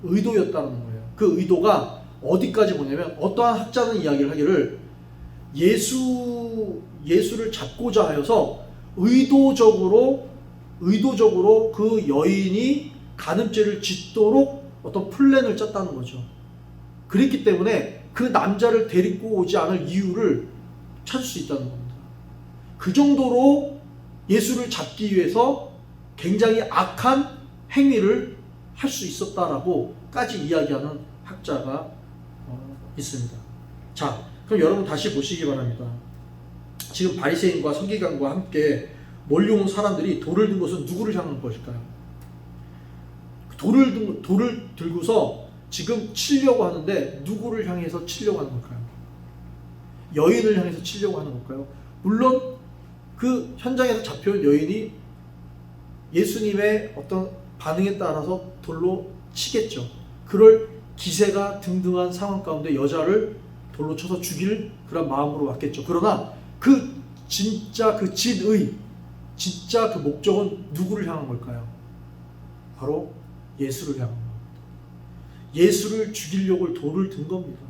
의도였다는 거예요. 그 의도가 어디까지 보냐면, 어떠한 학자는 이야기를 하기를 예수를 잡고자 하여서 의도적으로 그 여인이 간음죄를 짓도록 어떤 플랜을 짰다는 거죠. 그랬기 때문에 그 남자를 데리고 오지 않을 이유를 찾을 수 있다는 겁니다. 그 정도로 예수를 잡기 위해서 굉장히 악한 행위를 할 수 있었다라고까지 이야기하는 학자가 있습니다. 자, 그럼 여러분 다시 보시기 바랍니다. 지금 바리새인과 서기관과 함께 몰려온 사람들이 돌을 든 것은 누구를 향한 것일까요? 돌을 들고서 지금 치려고 하는데 누구를 향해서 치려고 하는 걸까요? 여인을 향해서 치려고 하는 걸까요? 물론 그 현장에서 잡혀온 여인이 예수님의 어떤 반응에 따라서 돌로 치겠죠. 그럴 기세가 등등한 상황 가운데 여자를 돌로 쳐서 죽일 그런 마음으로 왔겠죠. 그러나 그 진짜 그 진의, 진짜 그 목적은 누구를 향한 걸까요? 바로 예수를 향한 겁니다. 예수를 죽이려고 돌을 든 겁니다.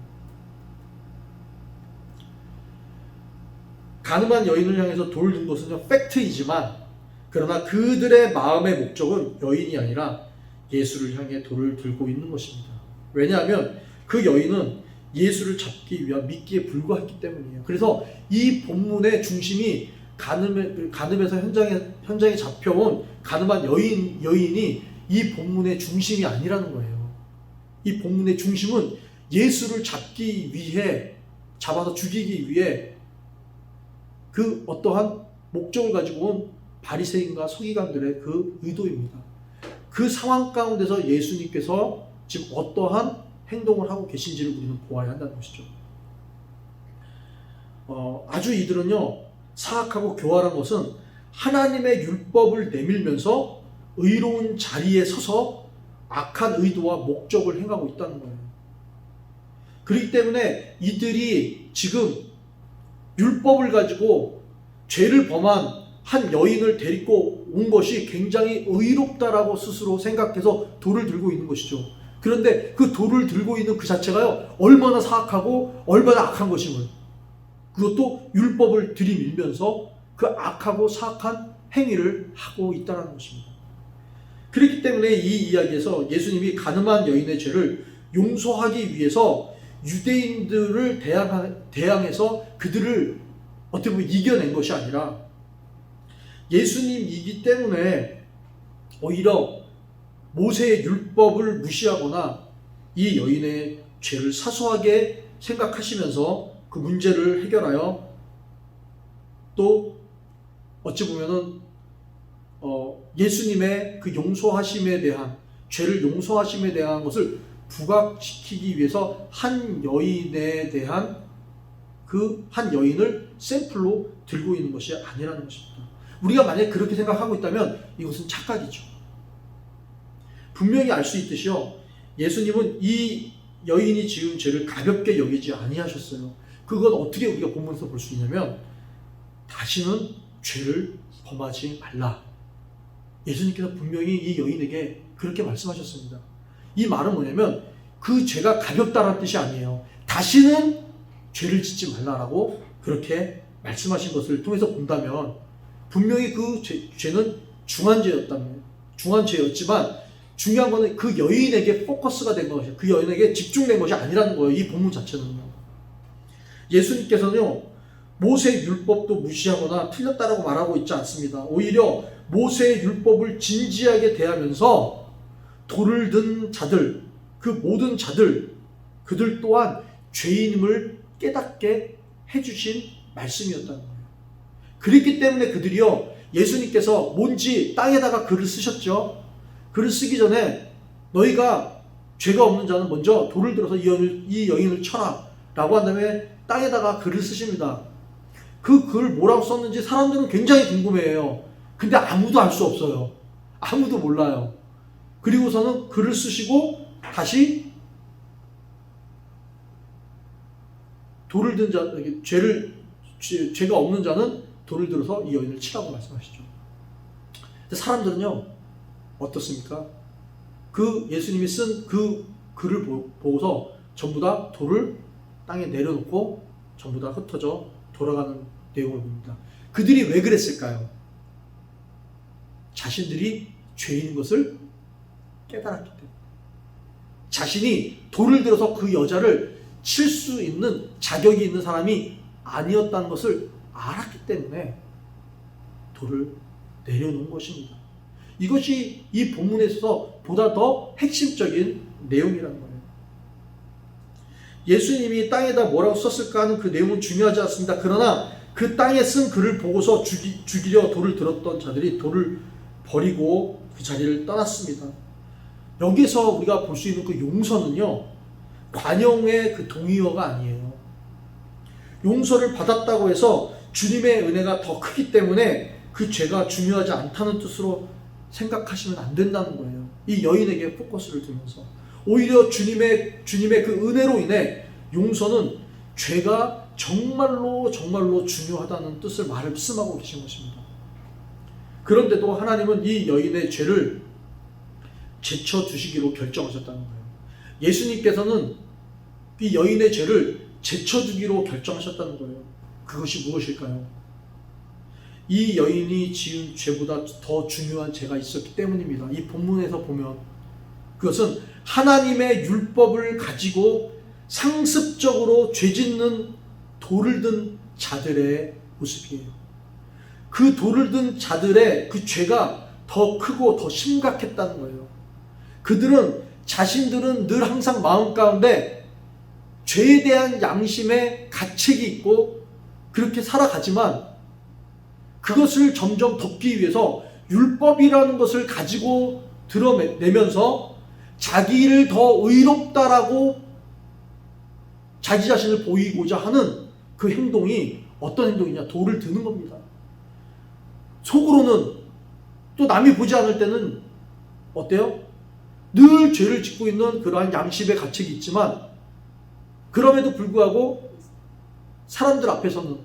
가늠한 여인을 향해서 돌을 든 것은 팩트이지만, 그러나 그들의 마음의 목적은 여인이 아니라 예수를 향해 돌을 들고 있는 것입니다. 왜냐하면 그 여인은 예수를 잡기 위한 미끼에 불과했기 때문이에요. 그래서 이 본문의 중심이 간음에서 현장에 잡혀온 가늠한 여인이 이 본문의 중심이 아니라는 거예요. 이 본문의 중심은 예수를 잡기 위해, 잡아서 죽이기 위해 그 어떠한 목적을 가지고 온 바리새인과 서기관들의 그 의도입니다. 그 상황 가운데서 예수님께서 지금 어떠한 행동을 하고 계신지를 우리는 보아야 한다는 것이죠. 아주 이들은요 사악하고 교활한 것은 하나님의 율법을 내밀면서 의로운 자리에 서서 악한 의도와 목적을 행하고 있다는 거예요. 그렇기 때문에 이들이 지금 율법을 가지고 죄를 범한 한 여인을 데리고 온 것이 굉장히 의롭다라고 스스로 생각해서 돌을 들고 있는 것이죠. 그런데 그 돌을 들고 있는 그 자체가요, 얼마나 사악하고 얼마나 악한 것임을, 그것도 율법을 들이밀면서 그 악하고 사악한 행위를 하고 있다는 것입니다. 그렇기 때문에 이 이야기에서 예수님이 가늠한 여인의 죄를 용서하기 위해서 유대인들을 대항해서 그들을 어떻게 보면 이겨낸 것이 아니라 예수님이기 때문에 오히려 모세의 율법을 무시하거나 이 여인의 죄를 사소하게 생각하시면서 그 문제를 해결하여 또 어찌 보면은 예수님의 그 용서하심에 대한, 죄를 용서하심에 대한 것을 부각시키기 위해서 한 여인에 대한 그 한 여인을 샘플로 들고 있는 것이 아니라는 것입니다. 우리가 만약에 그렇게 생각하고 있다면 이것은 착각이죠. 분명히 알 수 있듯이요, 예수님은 이 여인이 지은 죄를 가볍게 여기지 아니하셨어요. 그건 어떻게 우리가 본문에서 볼 수 있냐면, 다시는 죄를 범하지 말라. 예수님께서 분명히 이 여인에게 그렇게 말씀하셨습니다. 이 말은 뭐냐면 그 죄가 가볍다는 뜻이 아니에요. 다시는 죄를 짓지 말라라고 그렇게 말씀하신 것을 통해서 본다면 분명히 그 죄는 중한 죄였지만 중요한 것은 그 여인에게 포커스가 된 것이에요. 그 여인에게 집중된 것이 아니라는 거예요. 이 본문 자체는요. 예수님께서는요, 모세의 율법도 무시하거나 틀렸다라고 말하고 있지 않습니다. 오히려 모세의 율법을 진지하게 대하면서 돌을 든 자들, 그 모든 자들, 그들 또한 죄인임을 깨닫게 해주신 말씀이었다는 거예요. 그렇기 때문에 그들이요, 예수님께서 뭔지 땅에다가 글을 쓰셨죠. 글을 쓰기 전에 너희가 죄가 없는 자는 먼저 돌을 들어서 이 여인을 쳐라 라고 한 다음에 땅에다가 글을 쓰십니다. 그 글 뭐라고 썼는지 사람들은 굉장히 궁금해해요. 근데 아무도 알 수 없어요. 아무도 몰라요. 그리고서는 글을 쓰시고 다시 돌을 든 자, 죄가 없는 자는 돌을 들어서 이 여인을 치라고 말씀하시죠. 근데 사람들은요, 어떻습니까? 그 예수님이 쓴 그 글을 보고서 전부 다 돌을 땅에 내려놓고 전부 다 흩어져 돌아가는 내용을 봅니다. 그들이 왜 그랬을까요? 자신들이 죄인인 것을 깨달았기 때문에, 자신이 돌을 들어서 그 여자를 칠 수 있는 자격이 있는 사람이 아니었다는 것을 알았기 때문에 돌을 내려놓은 것입니다. 이것이 이 본문에 있어서 보다 더 핵심적인 내용이라는 거예요. 예수님이 땅에다 뭐라고 썼을까 하는 그 내용은 중요하지 않습니다. 그러나 그 땅에 쓴 글을 보고서 죽이려 돌을 들었던 자들이 돌을 버리고 그 자리를 떠났습니다. 여기서 우리가 볼 수 있는 그 용서는요, 관용의 그 동의어가 아니에요. 용서를 받았다고 해서 주님의 은혜가 더 크기 때문에 그 죄가 중요하지 않다는 뜻으로 생각하시면 안 된다는 거예요. 이 여인에게 포커스를 두면서 오히려 주님의 그 은혜로 인해 용서는 죄가 정말로 중요하다는 뜻을 말씀하고 계신 것입니다. 그런데도 하나님은 이 여인의 죄를 제쳐두시기로 결정하셨다는 거예요. 예수님께서는 이 여인의 죄를 제쳐두기로 결정하셨다는 거예요. 그것이 무엇일까요? 이 여인이 지은 죄보다 더 중요한 죄가 있었기 때문입니다. 이 본문에서 보면 그것은 하나님의 율법을 가지고 상습적으로 죄짓는 돌을 든 자들의 모습이에요. 그 돌을 든 자들의 그 죄가 더 크고 더 심각했다는 거예요. 자신들은 늘 항상 마음 가운데 죄에 대한 양심의 가책이 있고 그렇게 살아가지만 그것을 점점 덮기 위해서 율법이라는 것을 가지고 드러내면서 자기를 더 의롭다라고 자기 자신을 보이고자 하는 그 행동이 어떤 행동이냐? 돌을 드는 겁니다. 속으로는 또 남이 보지 않을 때는 어때요? 늘 죄를 짓고 있는 그러한 양심의 가책이 있지만 그럼에도 불구하고 사람들 앞에서는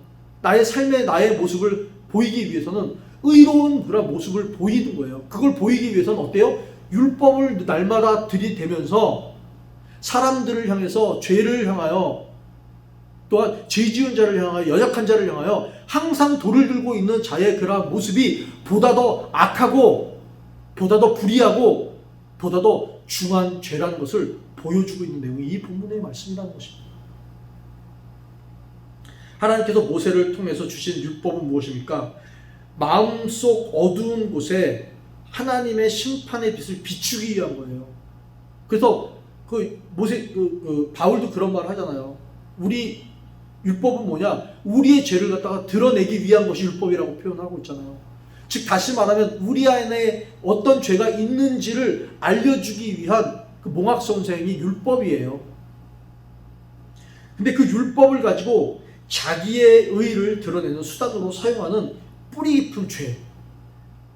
나의 삶의 나의 모습을 보이기 위해서는 의로운 그런 모습을 보이는 거예요. 그걸 보이기 위해서는 어때요? 율법을 날마다 들이대면서 사람들을 향해서 죄를 향하여 또한 죄 지은 자를 향하여 연약한 자를 향하여 항상 돌을 들고 있는 자의 그러한 모습이 보다 더 악하고 보다 더 불의하고 보다 더 중한 죄라는 것을 보여주고 있는 내용이 이 본문의 말씀이라는 것입니다. 하나님께서 모세를 통해서 주신 율법은 무엇입니까? 마음속 어두운 곳에 하나님의 심판의 빛을 비추기 위한 거예요. 그래서 바울도 그런 말을 하잖아요. 우리 율법은 뭐냐? 우리의 죄를 갖다가 드러내기 위한 것이 율법이라고 표현하고 있잖아요. 즉 다시 말하면 우리 안에 어떤 죄가 있는지를 알려주기 위한 그 몽학선생이 율법이에요. 근데 그 율법을 가지고 자기의 의를 드러내는 수단으로 사용하는 뿌리 깊은 죄,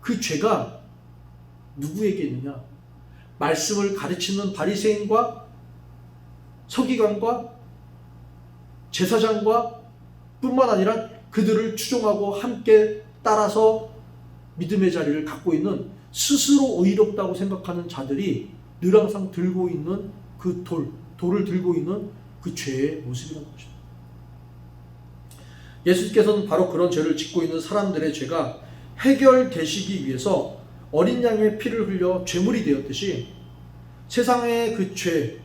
그 죄가 누구에게 있느냐? 말씀을 가르치는 바리새인과 서기관과 제사장과 뿐만 아니라 그들을 추종하고 함께 따라서 믿음의 자리를 갖고 있는 스스로 의롭다고 생각하는 자들이 늘 항상 들고 있는 그 돌을 들고 있는 그 죄의 모습이라는 것입니다. 예수께서는 바로 그런 죄를 짓고 있는 사람들의 죄가 해결되시기 위해서 어린 양의 피를 흘려 죄물이 되었듯이 세상의 그 죄,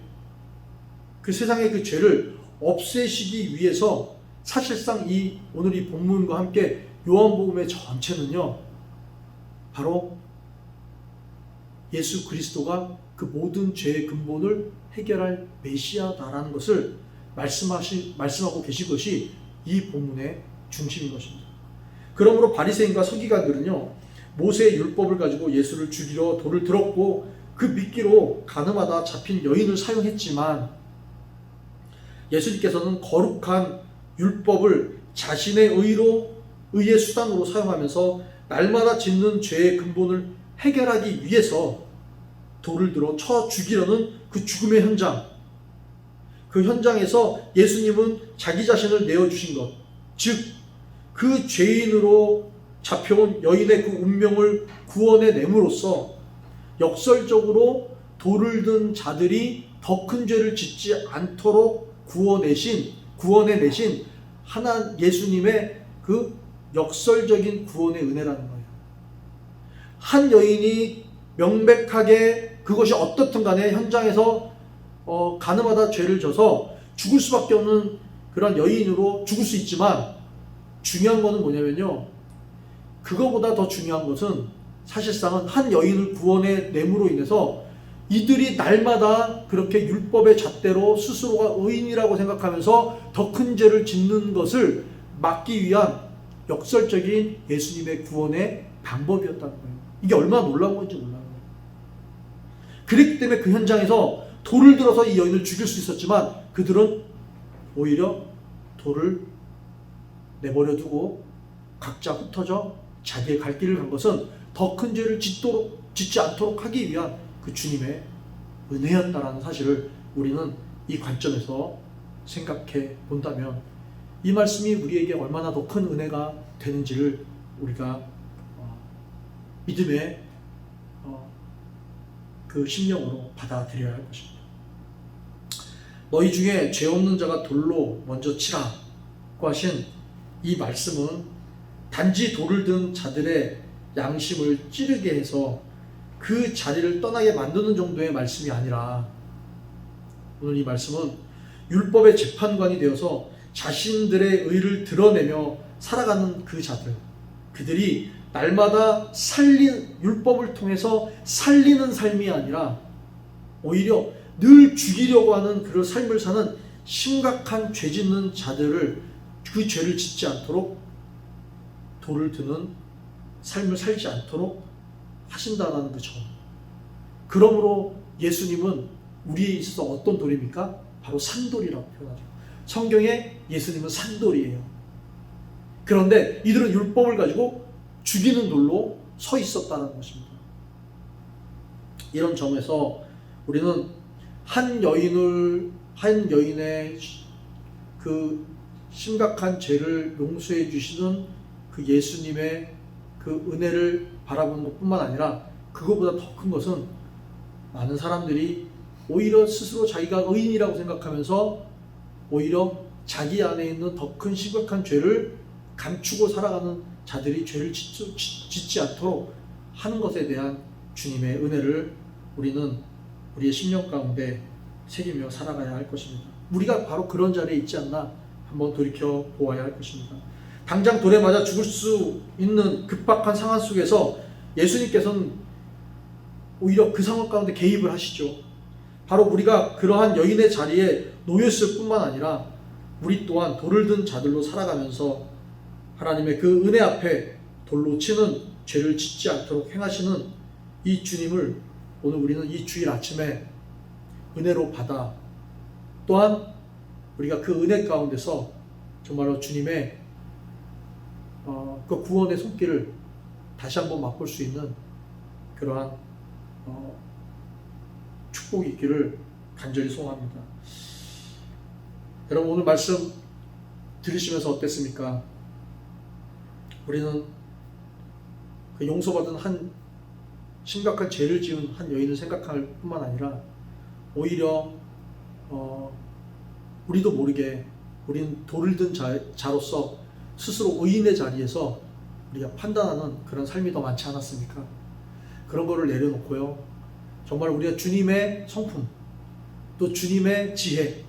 세상의 그 죄를 없애시기 위해서 사실상 오늘 이 본문과 함께 요한복음의 전체는요, 바로 예수 그리스도가 그 모든 죄의 근본을 해결할 메시아다라는 것을 말씀하고 계신 것이 이 본문의 중심인 것입니다. 그러므로 바리새인과 서기관들은요, 모세의 율법을 가지고 예수를 죽이려 돌을 들었고 그 미끼로 가늠하다 잡힌 여인을 사용했지만 예수님께서는 거룩한 율법을 자신의 의의 수단으로 사용하면서 날마다 짓는 죄의 근본을 해결하기 위해서 돌을 들어 쳐 죽이려는 그 죽음의 현장, 그 현장에서 예수님은 자기 자신을 내어주신 것, 즉 그 죄인으로 잡혀온 여인의 그 운명을 구원해냄으로써 역설적으로 돌을 든 자들이 더 큰 죄를 짓지 않도록 구원해내신 예수님의 그 역설적인 구원의 은혜라는 거예요. 한 여인이 명백하게 그것이 어떻든 간에 현장에서 가늠하다 죄를 져서 죽을 수밖에 없는 그런 여인으로 죽을 수 있지만 중요한 것은 뭐냐면요, 그거보다 더 중요한 것은 사실상은 한 여인을 구원해냄으로 인해서 이들이 날마다 그렇게 율법의 잣대로 스스로가 의인이라고 생각하면서 더 큰 죄를 짓는 것을 막기 위한 역설적인 예수님의 구원의 방법이었다는 거예요. 이게 얼마나 놀라운 건지 몰라요. 그랬기 때문에 그 현장에서 돌을 들어서 이 여인을 죽일 수 있었지만 그들은 오히려 돌을 내버려 두고 각자 흩어져 자기의 갈 길을 간 것은 더 큰 죄를 짓지 않도록 하기 위한 그 주님의 은혜였다라는 사실을 우리는 이 관점에서 생각해 본다면 이 말씀이 우리에게 얼마나 더 큰 은혜가 되는지를 우리가 믿음의 그 심령으로 받아들여야 할 것입니다. 너희 중에 죄 없는 자가 돌로 먼저 치라고 하신 이 말씀은 단지 돌을 든 자들의 양심을 찌르게 해서 그 자리를 떠나게 만드는 정도의 말씀이 아니라 오늘 이 말씀은 율법의 재판관이 되어서 자신들의 의를 드러내며 살아가는 그 자들, 그들이 날마다 율법을 통해서 살리는 삶이 아니라 오히려 늘 죽이려고 하는 그런 삶을 사는 심각한 죄 짓는 자들을 그 죄를 짓지 않도록 돌을 드는 삶을 살지 않도록 하신다는 그 점. 그러므로 예수님은 우리에 있어서 어떤 돌입니까? 바로 산돌이라고 표현하죠. 성경에 예수님은 산돌이에요. 그런데 이들은 율법을 가지고 죽이는 돌로 서 있었다는 것입니다. 이런 점에서 우리는 한 여인의 그 심각한 죄를 용서해 주시는 그 예수님의 그 은혜를 바라보는 것뿐만 아니라, 그것보다 더 큰 것은 많은 사람들이 오히려 스스로 자기가 의인이라고 생각하면서 오히려 자기 안에 있는 더 큰 심각한 죄를 감추고 살아가는 자들이 죄를 짓지 않도록 하는 것에 대한 주님의 은혜를 우리는 우리의 심령 가운데 새기며 살아가야 할 것입니다. 우리가 바로 그런 자리에 있지 않나 한번 돌이켜 보아야 할 것입니다. 당장 돌에 맞아 죽을 수 있는 급박한 상황 속에서 예수님께서는 오히려 그 상황 가운데 개입을 하시죠. 바로 우리가 그러한 여인의 자리에 놓였을 뿐만 아니라 우리 또한 돌을 든 자들로 살아가면서 하나님의 그 은혜 앞에 돌로 치는 죄를 짓지 않도록 행하시는 이 주님을 오늘 우리는 이 주일 아침에 은혜로 받아, 또한 우리가 그 은혜 가운데서 정말로 주님의 그 구원의 손길을 다시 한번 맛볼 수 있는 그러한 축복이 있기를 간절히 소원합니다. 여러분, 오늘 말씀 들으시면서 어땠습니까? 우리는 그 용서받은 한 심각한 죄를 지은 한 여인을 생각할 뿐만 아니라 오히려 우리도 모르게 우리는 돌을 든 자로서 스스로 의인의 자리에서 우리가 판단하는 그런 삶이 더 많지 않았습니까? 그런 거를 내려놓고요, 정말 우리가 주님의 성품, 또 주님의 지혜,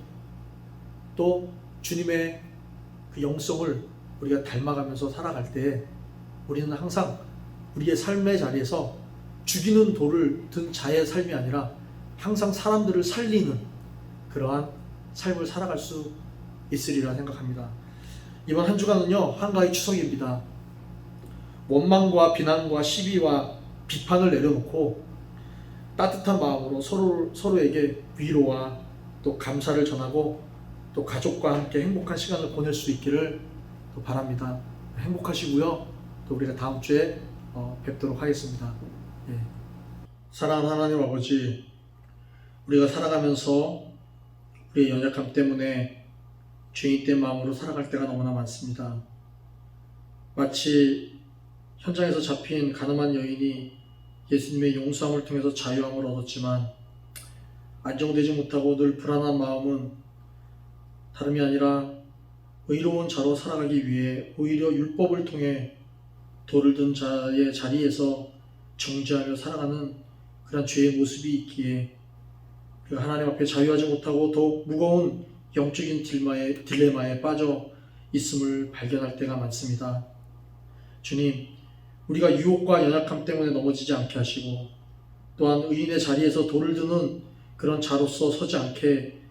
또 주님의 그 영성을 우리가 닮아가면서 살아갈 때 우리는 항상 우리의 삶의 자리에서 죽이는 돌을 든 자의 삶이 아니라 항상 사람들을 살리는 그러한 삶을 살아갈 수 있으리라 생각합니다. 이번 한 주간은요, 한가위 추석입니다. 원망과 비난과 시비와 비판을 내려놓고 따뜻한 마음으로 서로에게 위로와 또 감사를 전하고 또 가족과 함께 행복한 시간을 보낼 수 있기를 또 바랍니다. 행복하시고요. 또 우리가 다음 주에 뵙도록 하겠습니다. 예. 사랑하는 하나님 아버지, 우리가 살아가면서 우리의 연약함 때문에 죄인된 마음으로 살아갈 때가 너무나 많습니다. 마치 현장에서 잡힌 가늠한 여인이 예수님의 용서함을 통해서 자유함을 얻었지만 안정되지 못하고 늘 불안한 마음은 다름이 아니라 의로운 자로 살아가기 위해 오히려 율법을 통해 돌을 든 자의 자리에서 정죄하며 살아가는 그런 죄의 모습이 있기에 그 하나님 앞에 자유하지 못하고 더욱 무거운 영적인 딜레마에 빠져 있음을 발견할 때가 많습니다. 주님, 우리가 유혹과 연약함 때문에 넘어지지 않게 하시고 또한 의인의 자리에서 돌을 드는 그런 자로서 서지 않게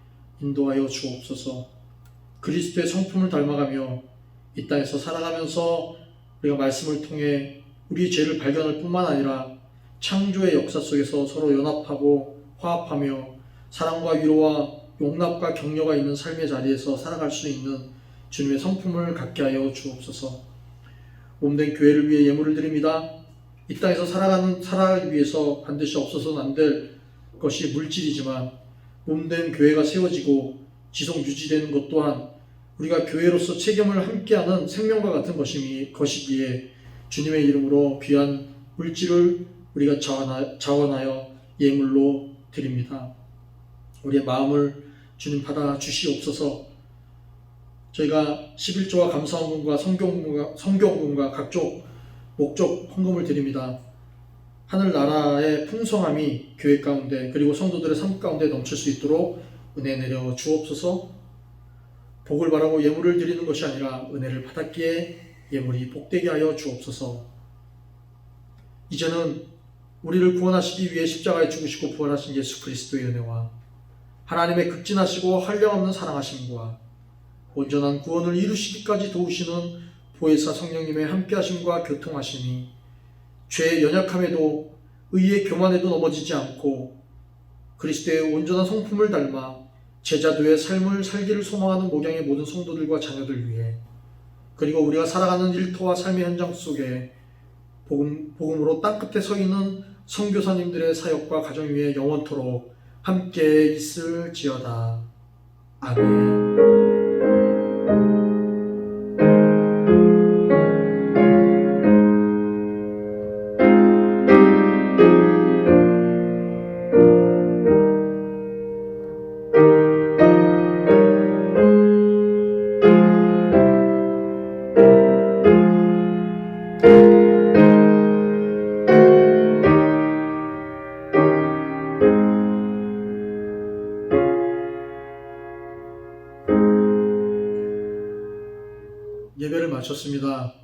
인도하여 주옵소서. 그리스도의 성품을 닮아가며 이 땅에서 살아가면서 우리가 말씀을 통해 우리의 죄를 발견할 뿐만 아니라 창조의 역사 속에서 서로 연합하고 화합하며 사랑과 위로와 용납과 격려가 있는 삶의 자리에서 살아갈 수 있는 주님의 성품을 갖게 하여 주옵소서. 몸된 교회를 위해 예물을 드립니다. 이 땅에서 살아가기 위해서 반드시 없어서는 안 될 것이 물질이지만 몸된 교회가 세워지고 지속 유지되는 것 또한 우리가 교회로서 책임을 함께하는 생명과 같은 것이기에 주님의 이름으로 귀한 물질을 우리가 자원하여 예물로 드립니다. 우리의 마음을 주님 받아 주시옵소서. 저희가 11조와 감사헌금과 성경헌금과 각종 목적 헌금을 드립니다. 하늘나라의 풍성함이 교회 가운데 그리고 성도들의 삶 가운데 넘칠 수 있도록 은혜 내려 주옵소서. 복을 바라고 예물을 드리는 것이 아니라 은혜를 받았기에 예물이 복되게 하여 주옵소서. 이제는 우리를 구원하시기 위해 십자가에 죽으시고 부활하신 예수 그리스도의 은혜와 하나님의 극진하시고 한량없는 사랑하심과 온전한 구원을 이루시기까지 도우시는 보혜사 성령님의 함께하심과 교통하심이 죄의 연약함에도 의의 교만에도 넘어지지 않고 그리스도의 온전한 성품을 닮아 제자도의 삶을 살기를 소망하는 목양의 모든 성도들과 자녀들 위해 그리고 우리가 살아가는 일터와 삶의 현장 속에 복음으로 땅끝에 서 있는 선교사님들의 사역과 가정 위에 영원토록 함께 있을지어다. 아멘. 예배를 마쳤습니다.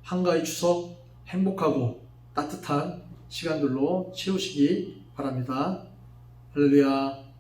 한가위 추석 행복하고 따뜻한 시간들로 채우시기 바랍니다. 할렐루야.